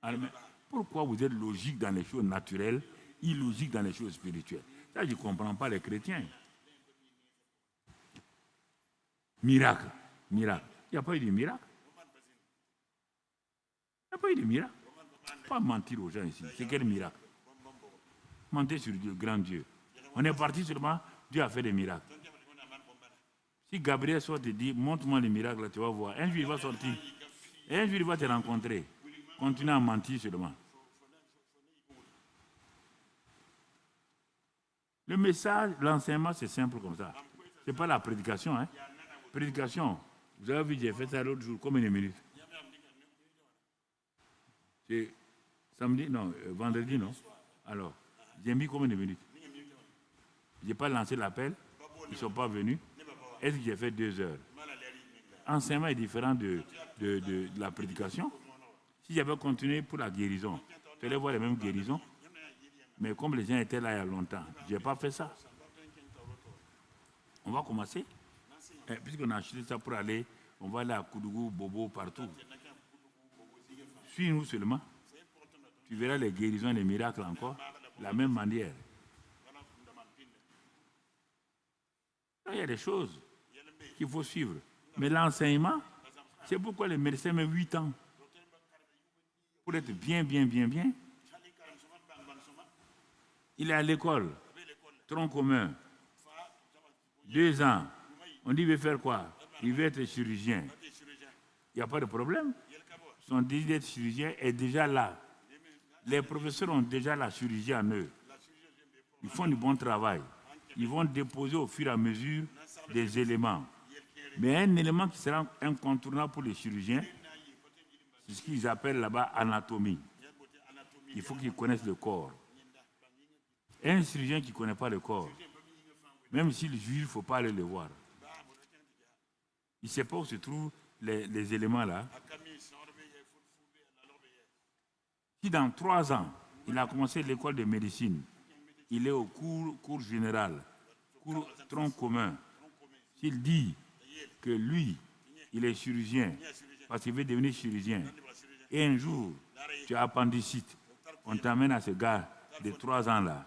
Alors, pourquoi vous êtes logique dans les choses naturelles, illogique dans les choses spirituelles? Ça, je ne comprends pas les chrétiens. Miracle. Il n'y a pas eu de miracle. Il n'y a pas eu de miracle. Pas mentir aux gens ici. C'est quel miracle? Mentir sur Dieu, grand Dieu. On est parti seulement, Dieu a fait des miracles. Si Gabriel sort te dit, montre-moi les miracles, tu vas voir. Un jour, il va sortir. Et un jour, il va te rencontrer. Continue à mentir seulement. Le message, l'enseignement, c'est simple comme ça. Ce n'est pas la prédication. Hein. Prédication, vous avez vu, j'ai fait ça l'autre jour, combien de minutes? C'est samedi, non, vendredi, non? Alors, j'ai mis combien de minutes? Je n'ai pas lancé l'appel, ils ne sont pas venus. Est-ce que j'ai fait 2 heures? L'enseignement est différent de la prédication. Si j'avais continué pour la guérison, tu allais voir les mêmes guérisons. Mais comme les gens étaient là il y a longtemps, je n'ai pas fait ça. On va commencer. Puisqu'on a acheté ça pour aller, on va aller à Koudougou, Bobo, partout. Suis-nous seulement. Tu verras les guérisons et les miracles encore, de la même manière. Il y a des choses qu'il faut suivre. Mais l'enseignement, c'est pourquoi les médecins mettent 8 ans pour être bien. Il est à l'école, tronc commun, 2 ans. On dit, il veut faire quoi? Il veut être chirurgien. Il n'y a pas de problème. Son désir d'être chirurgien est déjà là. Les professeurs ont déjà la chirurgie en eux. Ils font du bon travail. Ils vont déposer au fur et à mesure des éléments. Mais un élément qui sera incontournable pour les chirurgiens, c'est ce qu'ils appellent là-bas anatomie. Il faut qu'ils connaissent le corps. Un chirurgien qui ne connaît pas le corps, même s'il juge, il ne faut pas aller le voir. Il ne sait pas où se trouvent les éléments là. Si dans 3 ans, il a commencé l'école de médecine, il est au cours général, cours tronc commun, s'il dit que lui, il est chirurgien, parce qu'il veut devenir chirurgien, et un jour, tu as appendicite, on t'amène à ce gars de 3 ans là,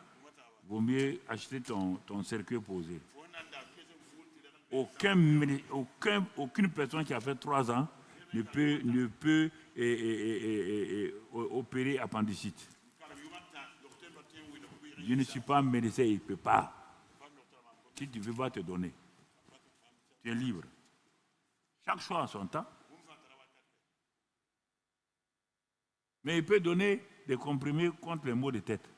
vaut mieux acheter ton cercueil posé. Aucune personne qui a fait 3 ans ne peut opérer appendicite. Je ne suis pas médecin, il ne peut pas. Si tu veux, va te donner. Tu es libre. Chaque chose a son temps. Mais il peut donner des comprimés contre les maux de tête.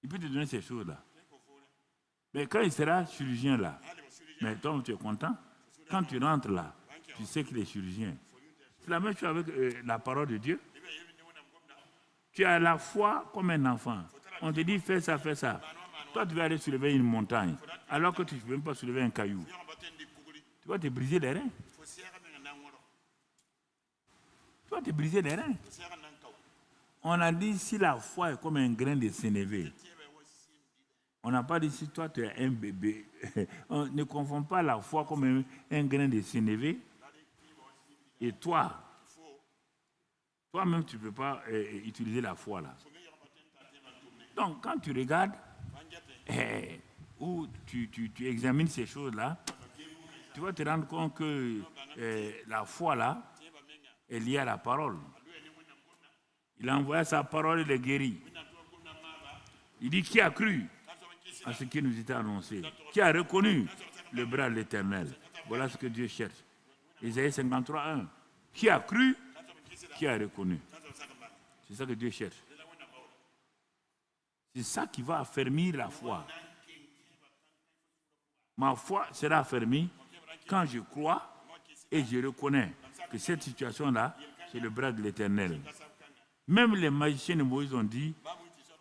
Il peut te donner ces choses-là. Mais quand il sera chirurgien là, mais toi, tu es content. Quand tu rentres là, tu sais qu'il est chirurgien. C'est la même chose avec la parole de Dieu. Tu as la foi comme un enfant. On te dit fais ça, fais ça. Toi, tu vas aller soulever une montagne, alors que tu ne peux même pas soulever un caillou. Tu vas te briser les reins. Tu vas te briser les reins. On a dit si la foi est comme un grain de sénévé. On n'a pas dit si toi tu es un bébé. On ne confond pas la foi comme un grain de sénévé. Et toi-même tu ne peux pas utiliser la foi là. Donc quand tu regardes, ou tu examines ces choses-là, tu vas te rendre compte que la foi là est liée à la parole. Il a envoyé sa parole et les guérit. Il dit qui a cru à ce qui nous était annoncé, qui a reconnu le bras de l'Éternel. Voilà ce que Dieu cherche. Isaïe 53, 1. Qui a cru, qui a reconnu. C'est ça que Dieu cherche. C'est ça qui va affermir la foi. Ma foi sera affermie quand je crois et je reconnais que cette situation-là, c'est le bras de l'Éternel. Même les magiciens de Moïse ont dit,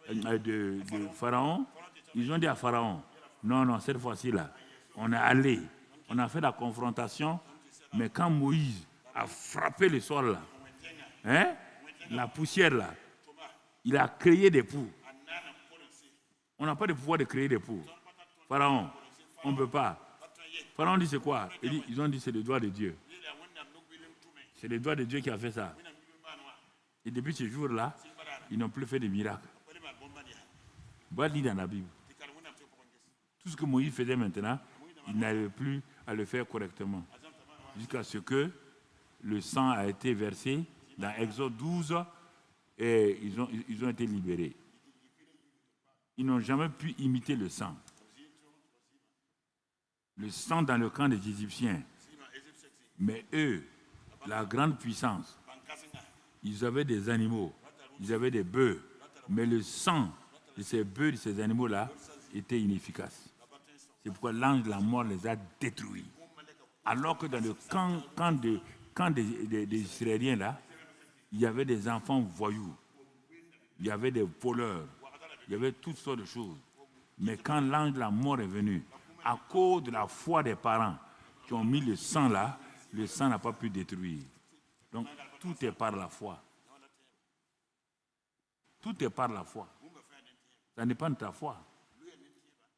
de Pharaon, ils ont dit à Pharaon, non, cette fois-ci-là, on est allé, on a fait la confrontation, mais quand Moïse a frappé le sol là, la poussière là, il a créé des poux. On n'a pas de pouvoir de créer des poux. Pharaon, on ne peut pas. Pharaon dit c'est quoi? Ils ont dit c'est le doigt de Dieu. C'est le doigt de Dieu qui a fait ça. Et depuis ce jour-là, ils n'ont plus fait de miracles. Va lire dans la Bible. Tout ce que Moïse faisait maintenant, il n'arrivait plus à le faire correctement. Jusqu'à ce que le sang a été versé dans Exode 12 et ils ont été libérés. Ils n'ont jamais pu imiter le sang. Le sang dans le camp des Égyptiens. Mais eux, la grande puissance, ils avaient des animaux, ils avaient des bœufs, mais le sang de ces bœufs, de ces animaux-là, était inefficace. C'est pourquoi l'ange de la mort les a détruits. Alors que dans le camp des Israéliens, là, il y avait des enfants voyous, il y avait des voleurs, il y avait toutes sortes de choses. Mais quand l'ange de la mort est venu, à cause de la foi des parents qui ont mis le sang là, le sang n'a pas pu détruire. Donc, tout est par la foi. Tout est par la foi. Ça dépend de ta foi.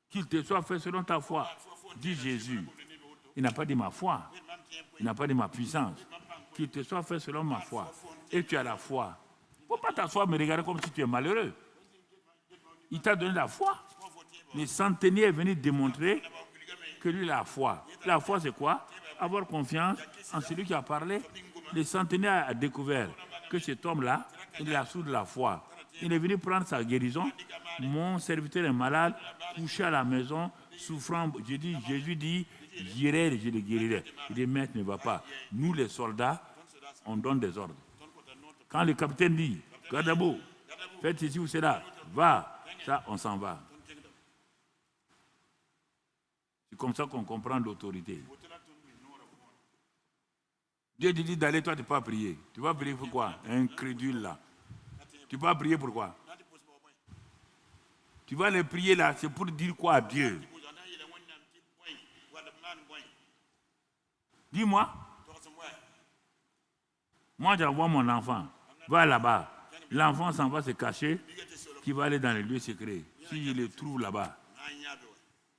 Qu'il te soit fait selon ta foi, dit Jésus. Il n'a pas dit ma foi. Il n'a pas dit ma puissance. Qu'il te soit fait selon ma foi. et tu as la foi. Il ne faut pas t'asseoir me regarder comme si tu es malheureux. Il t'a donné la foi. Le centenier est venu démontrer que lui a la foi. La foi, c'est quoi? Avoir confiance en celui qui a parlé. Le centenier a découvert que cet homme-là, il a sous de la foi. Il est venu prendre sa guérison. Mon serviteur est malade, couché à la maison, souffrant. Jésus dit, j'irai, je le guérirai. Il dit, maître ne va pas. Nous, les soldats, on donne des ordres. Quand le capitaine dit, Gadabo, faites ceci ou cela, va, ça, on s'en va. C'est comme ça qu'on comprend l'autorité. Dieu te dit d'aller, toi, tu ne peux pas prier. Tu vas prier pour quoi? Incrédule là. Tu vas prier pour quoi? Tu vas les prier là, c'est pour dire quoi à Dieu? Dis-moi. Moi, j'envoie mon enfant. Va là-bas. L'enfant s'en va se cacher, qui va aller dans les lieux secrets. Si je le trouve là-bas,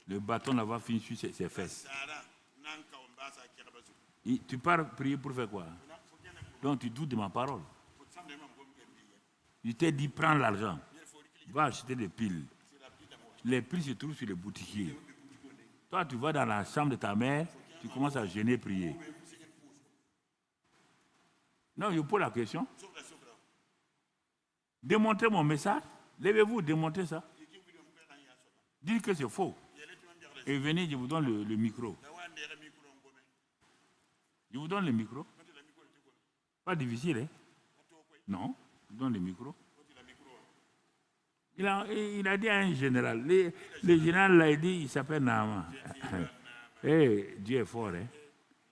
le bâton là va finir sur ses fesses. Et tu pars prier pour faire quoi? Donc tu doutes de ma parole. Je t'ai dit, prends l'argent. Va acheter des piles. Les piles se trouvent sur les boutiquiers. Toi, tu vas dans la chambre de ta mère, tu commences à gêner, prier. Non, je pose la question. Démontrez mon message. Levez-vous, démontrez ça. Dites que c'est faux. Et venez, je vous donne le micro. Je vous donne le micro. Pas difficile, hein? Non, je vous donne le micro. Il a dit à un général. Le général l'a dit, il s'appelle Naaman. Dieu est fort, hein?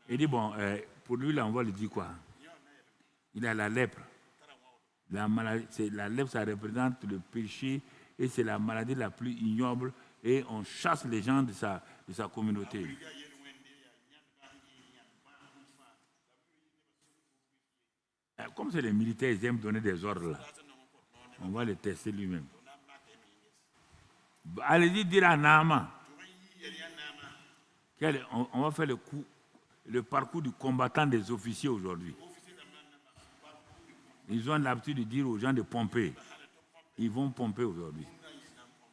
Il dit, bon, pour lui, là, on va lui dire quoi? Il a la lèpre. La lèpre, ça représente le péché et c'est la maladie la plus ignoble et on chasse les gens de sa communauté. Comme c'est les militaires, ils aiment donner des ordres là. On va les tester lui-même. Allez-y dire à Naaman. On va faire le parcours du combattant des officiers aujourd'hui. Ils ont l'habitude de dire aux gens de pomper. Ils vont pomper aujourd'hui.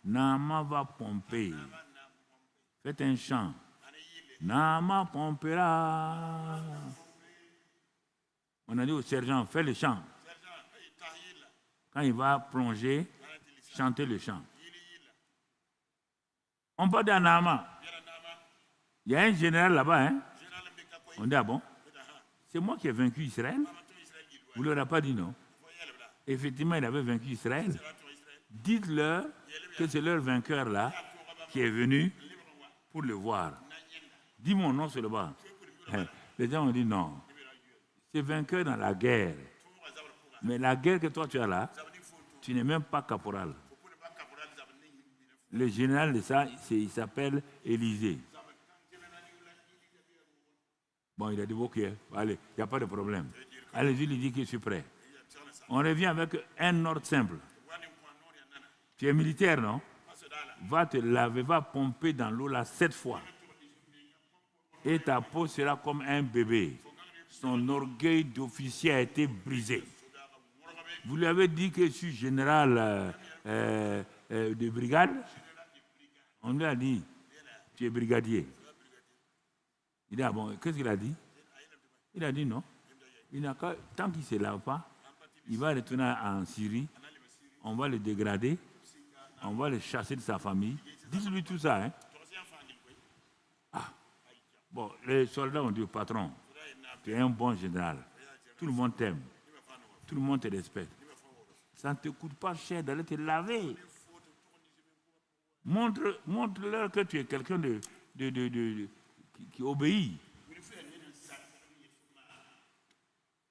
Naaman va pomper. Faites un chant. Naaman pompera. On a dit au sergent, fais le chant. Quand il va plonger, chantez le chant. On parle de Naaman. Il y a un général là-bas, hein? On dit, ah bon? C'est moi qui ai vaincu Israël? Vous ne leur avez pas dit non? Effectivement, il avait vaincu Israël. Dites-leur que c'est leur vainqueur là qui est venu pour le voir. Dis mon nom sur le bas. Les gens ont dit non. C'est vainqueur dans la guerre. Mais la guerre que toi tu as là, tu n'es même pas caporal. Le général de ça, il s'appelle Élisée. Bon, il a dit ok, allez, il n'y a pas de problème. Allez-y, il dit que je suis prêt. On revient avec un ordre simple. Tu es militaire, non? Va te laver, va pomper dans l'eau là 7 fois. Et ta peau sera comme un bébé. Son orgueil d'officier a été brisé. Vous lui avez dit que je suis général de brigade. On lui a dit, tu es brigadier. Il dit, ah bon, qu'est-ce qu'il a dit? Il a dit non. Tant qu'il ne se lave pas, il va retourner en Syrie, on va le dégrader, on va le chasser de sa famille. Dites-lui tout ça. Hein? Ah. Bon, les soldats ont dit au patron, tu es un bon général, tout le monde t'aime, tout le monde te respecte. Ça ne te coûte pas cher d'aller te laver. Montre-leur que tu es quelqu'un qui obéit.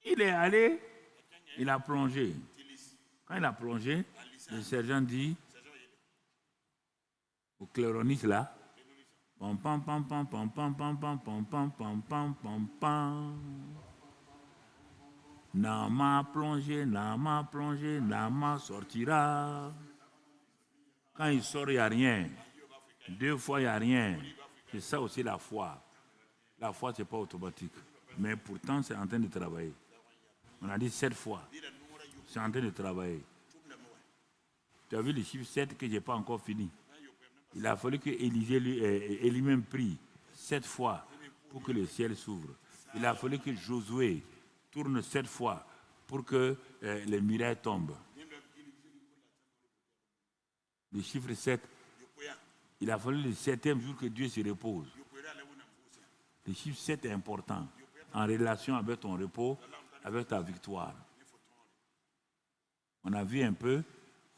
Il est allé, il a plongé. Quand il a plongé, le sergent dit au claironiste là, pam pam pam pam pam pam pam pam pam pam pam pam pam pam. Naaman plongé, Naaman plongé, Naaman sortira. Quand il sort, il n'y a rien. 2 fois, il n'y a rien. C'est ça aussi la foi. La foi, ce n'est pas automatique. Mais pourtant, c'est en train de travailler. On a dit 7 fois. C'est en train de travailler. Tu as vu le chiffre 7 que je n'ai pas encore fini. Il a fallu que Élie même prie 7 fois pour que le ciel s'ouvre. Il a fallu que Josué tourne 7 fois pour que les murailles tombent. Le chiffre 7, il a fallu le 7e jour que Dieu se repose. Le chiffre 7 est important en relation avec ton repos, avec ta victoire. On a vu un peu,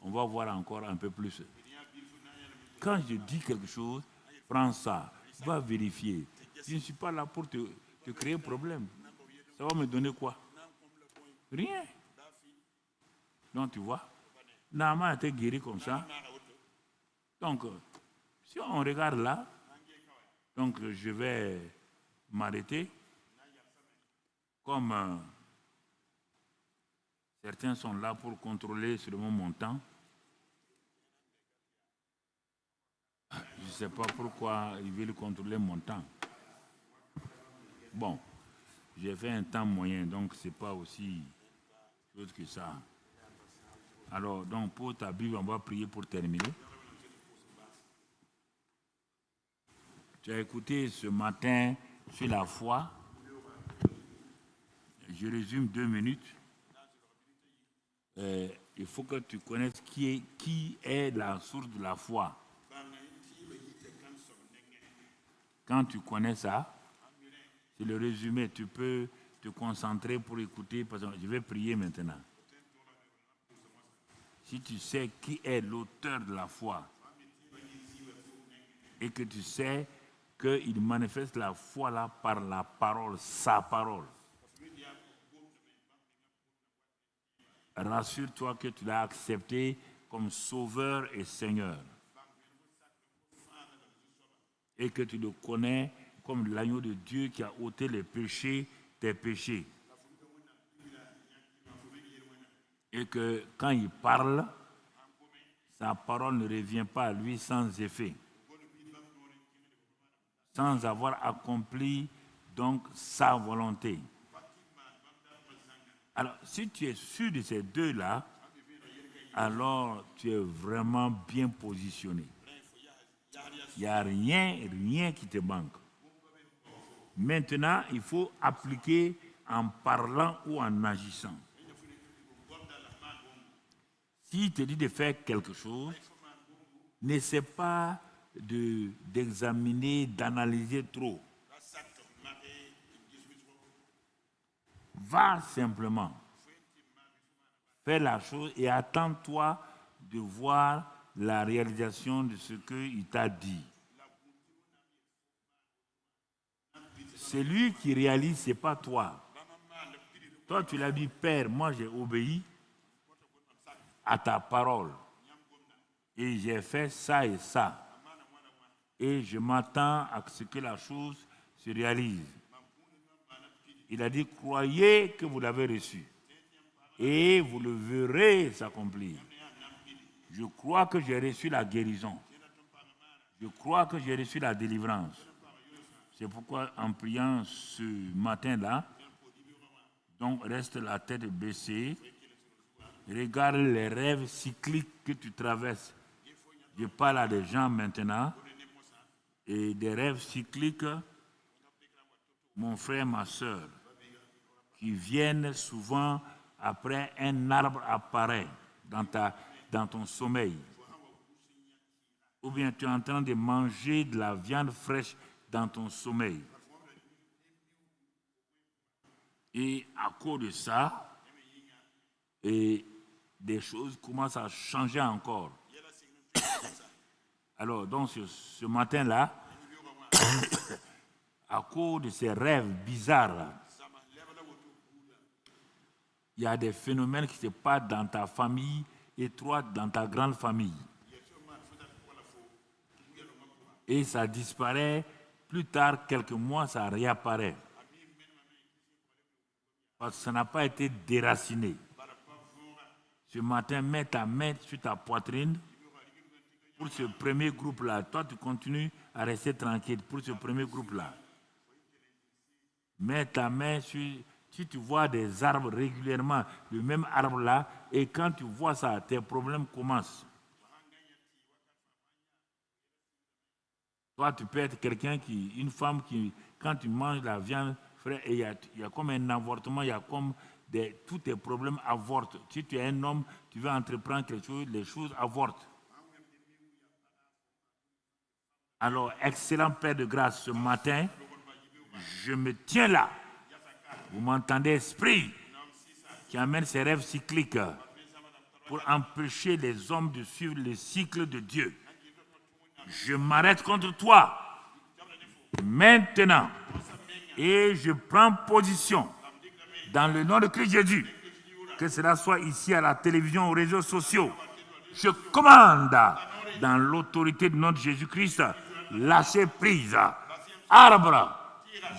on va voir encore un peu plus. Quand je dis quelque chose, prends ça, va vérifier. Je ne suis pas là pour te créer un problème. Ça va me donner quoi? Rien. Donc tu vois, Naaman a été guéri comme ça. Donc, si on regarde là, donc je vais m'arrêter. Comme certains sont là pour contrôler seulement mon temps, je ne sais pas pourquoi ils veulent contrôler mon temps. Bon, j'ai fait un temps moyen, donc ce n'est pas aussi chose que ça. Alors, donc pour ta Bible, on va prier pour terminer. Tu as écouté ce matin sur la foi. Je résume 2 minutes. Il faut que tu connaisses qui est la source de la foi. Quand tu connais ça, c'est le résumé. Tu peux te concentrer pour écouter. Parce que je vais prier maintenant. Si tu sais qui est l'auteur de la foi et que tu sais qu'il manifeste la foi là par la parole, sa parole, rassure-toi que tu l'as accepté comme sauveur et Seigneur. Et que tu le connais comme l'agneau de Dieu qui a ôté les péchés, tes péchés. Et que quand il parle, sa parole ne revient pas à lui sans effet. Sans avoir accompli donc sa volonté. Alors, si tu es sûr de ces deux-là, alors tu es vraiment bien positionné. Il n'y a rien qui te manque. Maintenant, il faut appliquer en parlant ou en agissant. S'il te dit de faire quelque chose, n'essaie pas d'examiner, d'analyser trop. Va simplement. Fais la chose et attends-toi de voir la réalisation de ce qu'il t'a dit. C'est lui qui réalise, ce n'est pas toi. Toi, tu l'as dit, Père, moi j'ai obéi à ta parole. Et j'ai fait ça et ça. Et je m'attends à ce que la chose se réalise. Il a dit, croyez que vous l'avez reçu. Et vous le verrez s'accomplir. Je crois que j'ai reçu la guérison. Je crois que j'ai reçu la délivrance. C'est pourquoi en priant ce matin-là, donc reste la tête baissée, regarde les rêves cycliques que tu traverses. Je parle à des gens maintenant, et des rêves cycliques, mon frère, ma soeur, qui viennent souvent après un arbre apparaît dans ton sommeil. Ou bien tu es en train de manger de la viande fraîche dans ton sommeil. Et à cause de ça, et des choses commencent à changer encore. Alors, donc ce matin-là, à cause de ces rêves bizarres, il y a des phénomènes qui se passent dans ta famille étroite, dans ta grande famille. Et ça disparaît, plus tard, quelques mois, ça réapparaît. Parce que ça n'a pas été déraciné. Ce matin, mets ta main sur ta poitrine. Pour ce premier groupe-là, toi, tu continues à rester tranquille pour ce premier groupe-là. Mets ta main sur Si tu vois des arbres régulièrement, le même arbre là, et quand tu vois ça, tes problèmes commencent. Toi, tu peux être quelqu'un une femme qui, quand tu manges la viande, frère, il y a comme un avortement, il y a comme tous tes problèmes avortent. Si tu es un homme, tu veux entreprendre quelque chose, les choses avortent. Alors, excellent Père de grâce, ce matin, je me tiens là. Vous m'entendez, esprit qui amène ses rêves cycliques pour empêcher les hommes de suivre le cycle de Dieu. Je m'arrête contre toi maintenant et je prends position dans le nom de Christ Jésus, que cela soit ici à la télévision, aux réseaux sociaux. Je commande dans l'autorité de notre Jésus-Christ, lâcher prise. Arbre,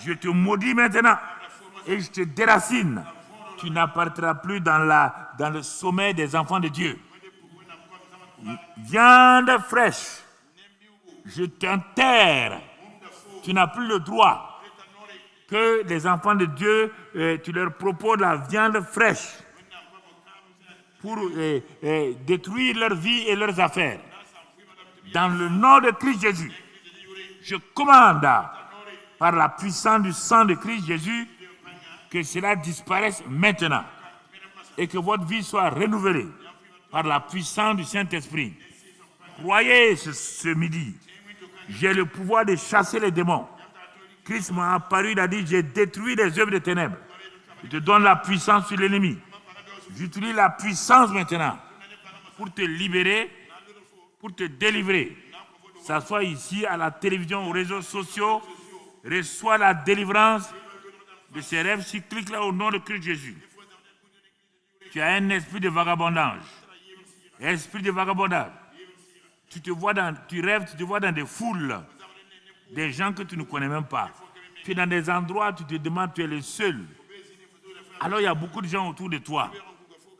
je te maudis maintenant et je te déracine. Tu n'apparaîtras plus dans le sommet des enfants de Dieu. Viande fraîche, je t'enterre. Tu n'as plus le droit que les enfants de Dieu, tu leur proposes la viande fraîche pour détruire leur vie et leurs affaires. Dans le nom de Christ Jésus, je commande par la puissance du sang de Christ Jésus que cela disparaisse maintenant et que votre vie soit renouvelée par la puissance du Saint-Esprit. Croyez ce midi, j'ai le pouvoir de chasser les démons. Christ m'a apparu, il a dit, j'ai détruit les œuvres des ténèbres. Je te donne la puissance sur l'ennemi. J'utilise la puissance maintenant pour te libérer, pour te délivrer. Ça soit ici, à la télévision, aux réseaux sociaux, reçois la délivrance de ces rêves cycliques là au nom de Christ Jésus. Tu as un esprit de vagabondage. Esprit de vagabondage. Tu rêves, tu te vois dans des foules, des gens que tu ne connais même pas. Tu es dans des endroits, tu te demandes, tu es le seul. Alors il y a beaucoup de gens autour de toi.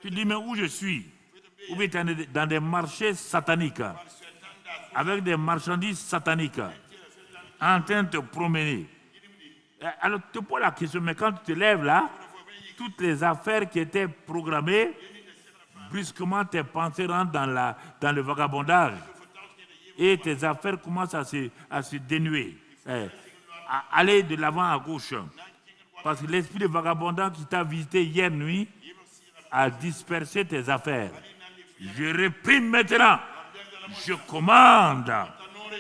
Tu te dis, mais où je suis? Ou bien tu es dans des marchés sataniques, avec des marchandises sataniques, en train de te promener. Alors tu te poses la question, mais quand tu te lèves là, toutes les affaires qui étaient programmées, brusquement tes pensées rentrent dans le vagabondage. Et tes affaires commencent à se dénuer, à aller de l'avant à gauche. Parce que l'esprit de vagabondage qui t'a visité hier nuit a dispersé tes affaires. Je réprime maintenant. Je commande.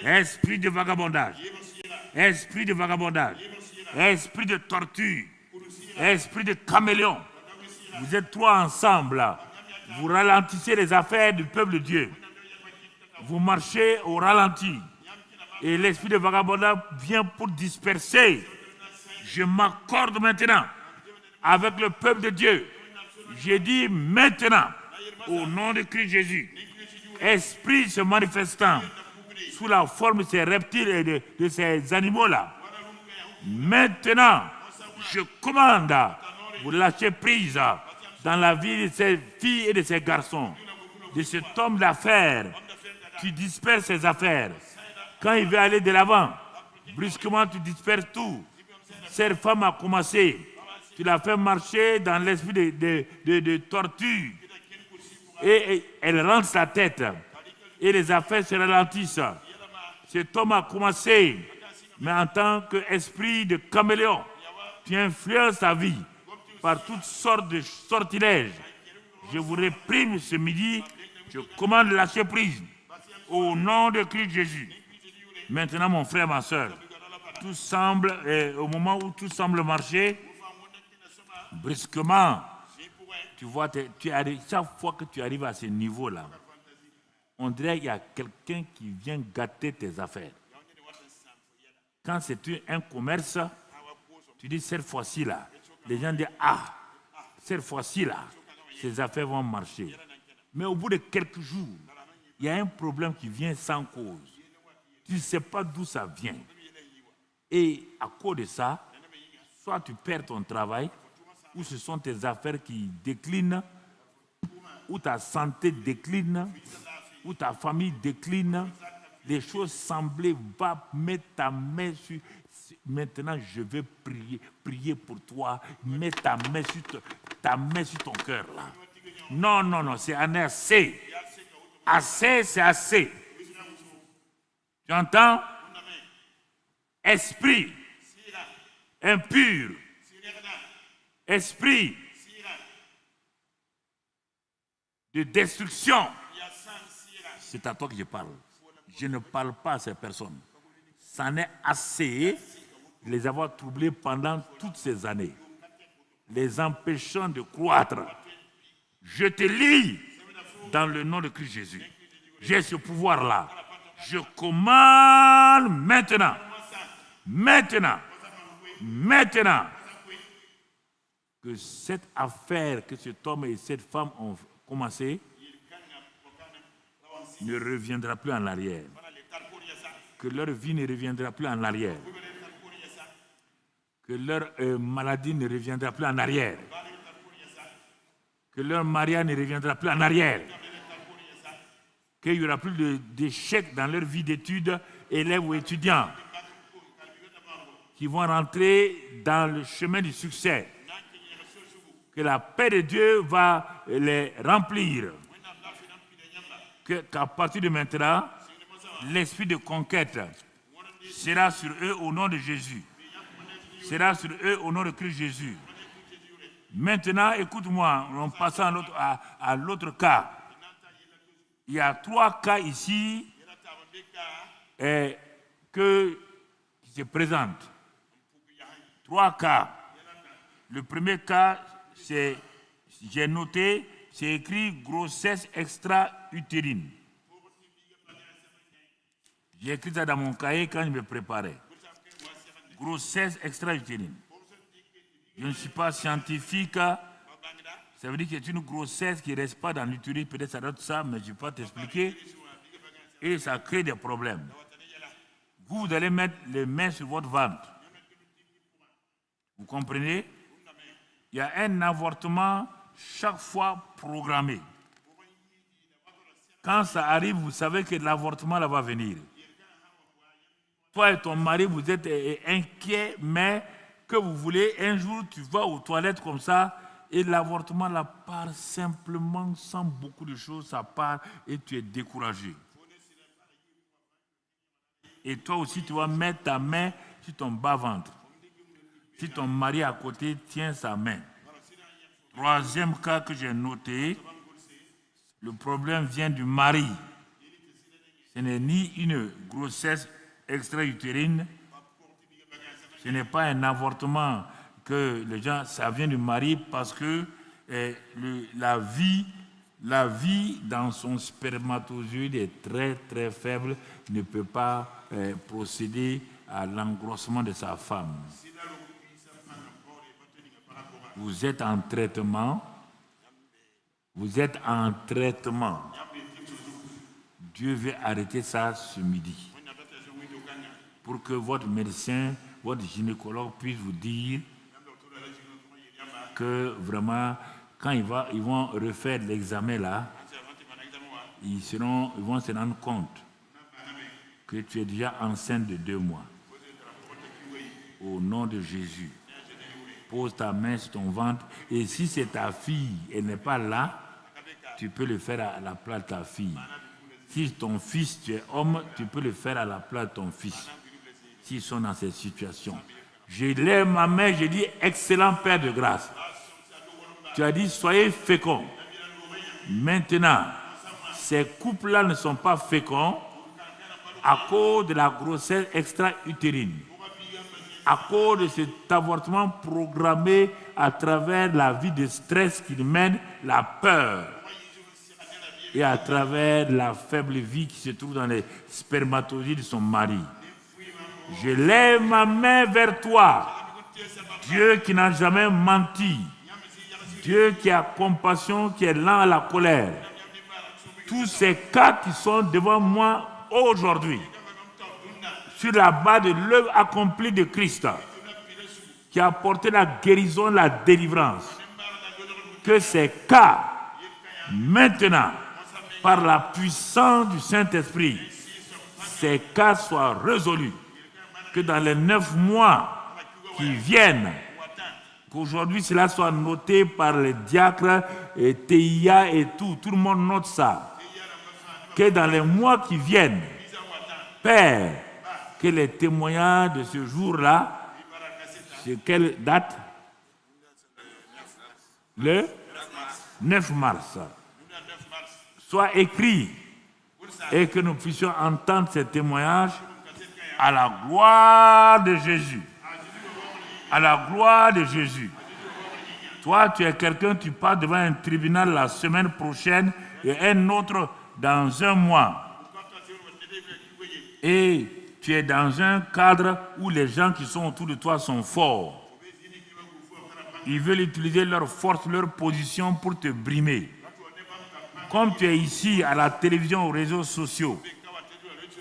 Esprit de vagabondage. Esprit de vagabondage. Esprit de tortue. Esprit de caméléon. Vous êtes trois ensemble. Vous ralentissez les affaires du peuple de Dieu. Vous marchez au ralenti. Et l'esprit de vagabondage vient pour disperser. Je m'accorde maintenant avec le peuple de Dieu. Je dis maintenant, au nom de Christ Jésus, esprit se manifestant sous la forme de ces reptiles et de ces animaux-là. Maintenant, je commande, vous lâchez prise dans la vie de ces filles et de ces garçons, de cet homme d'affaires. Tu disperses ses affaires. Quand il veut aller de l'avant, brusquement tu disperses tout. Cette femme a commencé. Tu l'as fait marcher dans l'esprit de tortue. Et elle rentre sa tête. Et les affaires se ralentissent. Cet homme a commencé. Mais en tant qu'esprit de caméléon, tu influences sa vie par toutes sortes de sortilèges. Je vous réprime ce midi. Je commande de lâcher prise. Au nom de Christ Jésus. Maintenant, mon frère, ma soeur, tout semble, au moment où tout semble marcher, brusquement, tu vois, chaque fois que tu arrives à ce niveau-là, on dirait qu'il y a quelqu'un qui vient gâter tes affaires. Quand c'est un commerce, tu dis cette fois-ci là, les gens disent cette fois-ci là, ces affaires vont marcher. Mais au bout de quelques jours, il y a un problème qui vient sans cause. Tu ne sais pas d'où ça vient. Et à cause de ça, soit tu perds ton travail, ou ce sont tes affaires qui déclinent, ou ta santé décline, ou ta famille décline, les choses semblaient, va mettre ta main sur... Maintenant, je vais prier pour toi. Mets ta main sur ton cœur, là. Non, non, non, c'est un assez. Assez, c'est assez. Tu entends? Esprit impur, esprit de destruction. C'est à toi que je parle. Je ne parle pas à ces personnes. Ça n'est assez de les avoir troublés pendant toutes ces années, les empêchant de croître. Je te lis dans le nom de Christ Jésus. J'ai ce pouvoir-là. Je commande maintenant, que cette affaire que cet homme et cette femme ont commencé ne reviendra plus en arrière. Que leur vie ne reviendra plus en arrière. Que leur maladie ne reviendra plus en arrière. Que leur mariage ne reviendra plus en arrière. Qu'il n'y aura plus d'échecs dans leur vie d'études, élèves ou étudiants, qui vont rentrer dans le chemin du succès. Que la paix de Dieu va les remplir. Qu'à partir de maintenant, l'esprit de conquête sera sur eux au nom de Jésus. Sera sur eux au nom de Christ Jésus. Maintenant, écoute-moi, en passant à l'autre cas. Il y a 3 cas ici qui se présentent. 3 cas. Le premier cas, j'ai noté, c'est écrit grossesse extra-utérine. J'ai écrit ça dans mon cahier quand je me préparais. Grossesse extra-utérine. Je ne suis pas scientifique. Ça veut dire que c'est une grossesse qui ne reste pas dans l'utérus. Peut-être ça doit être ça, mais je ne vais pas t'expliquer. Et ça crée des problèmes. Vous allez mettre les mains sur votre ventre. Vous comprenez? Il y a un avortement chaque fois programmé. Quand ça arrive, vous savez que l'avortement là va venir. Toi et ton mari, vous êtes inquiets, mais que vous voulez, un jour, tu vas aux toilettes comme ça, et l'avortement là part simplement, sans beaucoup de choses, ça part et tu es découragé. Et toi aussi, tu vas mettre ta main sur ton bas-ventre. Si ton mari à côté tient sa main. 3e cas que j'ai noté, le problème vient du mari. Ce n'est ni une grossesse extra-utérine, ce n'est pas un avortement que les gens, ça vient du mari parce que la vie dans son spermatozoïde est très très faible, ne peut pas procéder à l'engrossement de sa femme. Vous êtes en traitement. Vous êtes en traitement. Dieu veut arrêter ça ce midi. Pour que votre médecin, votre gynécologue puisse vous dire que vraiment, quand ils vont refaire l'examen là, ils vont se rendre compte que tu es déjà enceinte de 2 mois. Au nom de Jésus. Pose ta main sur ton ventre. Et si c'est ta fille, elle n'est pas là, tu peux le faire à la place de ta fille. Si ton fils, tu es homme, tu peux le faire à la place de ton fils. S'ils sont dans cette situation. Je lève ma main, je dis, excellent Père de grâce. Tu as dit, soyez féconds. Maintenant, ces couples-là ne sont pas féconds à cause de la grossesse extra-utérine. À cause de cet avortement programmé à travers la vie de stress qu'il mène, la peur, et à travers la faible vie qui se trouve dans les spermatozoïdes de son mari. Je lève ma main vers toi, Dieu qui n'a jamais menti, Dieu qui a compassion, qui est lent à la colère. Tous ces cas qui sont devant moi aujourd'hui, sur la base de l'œuvre accomplie de Christ, qui a apporté la guérison, la délivrance, que ces cas, maintenant, par la puissance du Saint-Esprit, ces cas soient résolus. Que dans les 9 mois qui viennent, qu'aujourd'hui cela soit noté par les diacres et TIA et tout le monde note ça. Que dans les mois qui viennent, Père, que les témoignages de ce jour-là, c'est quelle date? Le 9 mars. Soit écrit et que nous puissions entendre ces témoignages à la gloire de Jésus. À la gloire de Jésus. Toi, tu es quelqu'un, tu pars devant un tribunal la semaine prochaine et un autre dans un mois. Et tu es dans un cadre où les gens qui sont autour de toi sont forts. Ils veulent utiliser leur force, leur position pour te brimer. Comme tu es ici à la télévision, aux réseaux sociaux,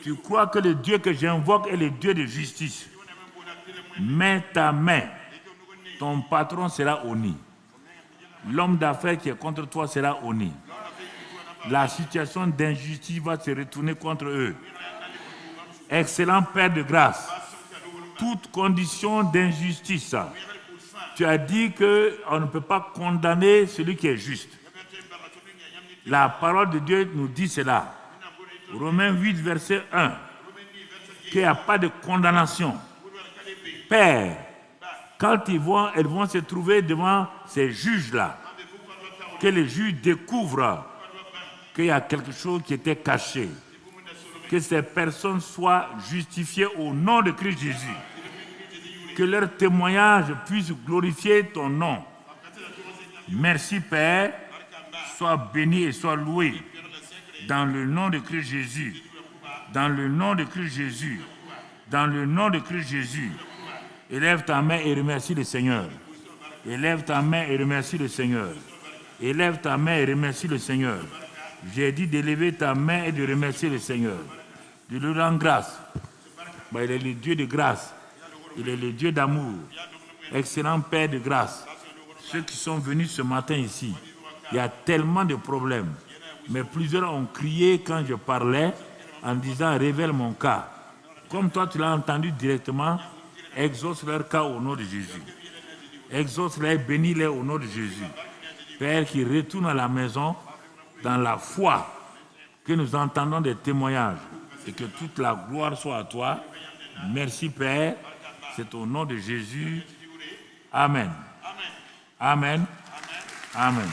tu crois que le Dieu que j'invoque est le Dieu de justice. Mets ta main, ton patron sera honni. L'homme d'affaires qui est contre toi sera honni. La situation d'injustice va se retourner contre eux. Excellent Père de grâce, toute condition d'injustice, tu as dit qu'on ne peut pas condamner celui qui est juste. La parole de Dieu nous dit cela. Romains 8, verset 1. Qu'il n'y a pas de condamnation. Père, quand elles vont se trouver devant ces juges-là, que les juges découvrent qu'il y a quelque chose qui était caché, que ces personnes soient justifiées au nom de Christ Jésus, que leur témoignage puisse glorifier ton nom. Merci Père, sois béni et sois loué dans le nom de Christ Jésus, dans le nom de Christ Jésus, dans le nom de Christ Jésus. Élève ta main et remercie le Seigneur. Élève ta main et remercie le Seigneur. Élève ta main et remercie le Seigneur. J'ai dit d'élever ta main et de remercier le Seigneur. De lui rendre grâce. Il est le Dieu de grâce. Il est le Dieu d'amour. Excellent Père de grâce. Ceux qui sont venus ce matin ici, il y a tellement de problèmes. Mais plusieurs ont crié quand je parlais en disant « Révèle mon cas ». Comme toi, tu l'as entendu directement, exauce leur cas au nom de Jésus. Exauce-les, bénis-les au nom de Jésus. Père, qui retourne à la maison dans la foi, que nous entendons des témoignages et que toute la gloire soit à toi. Merci Père, c'est au nom de Jésus. Amen. Amen. Amen.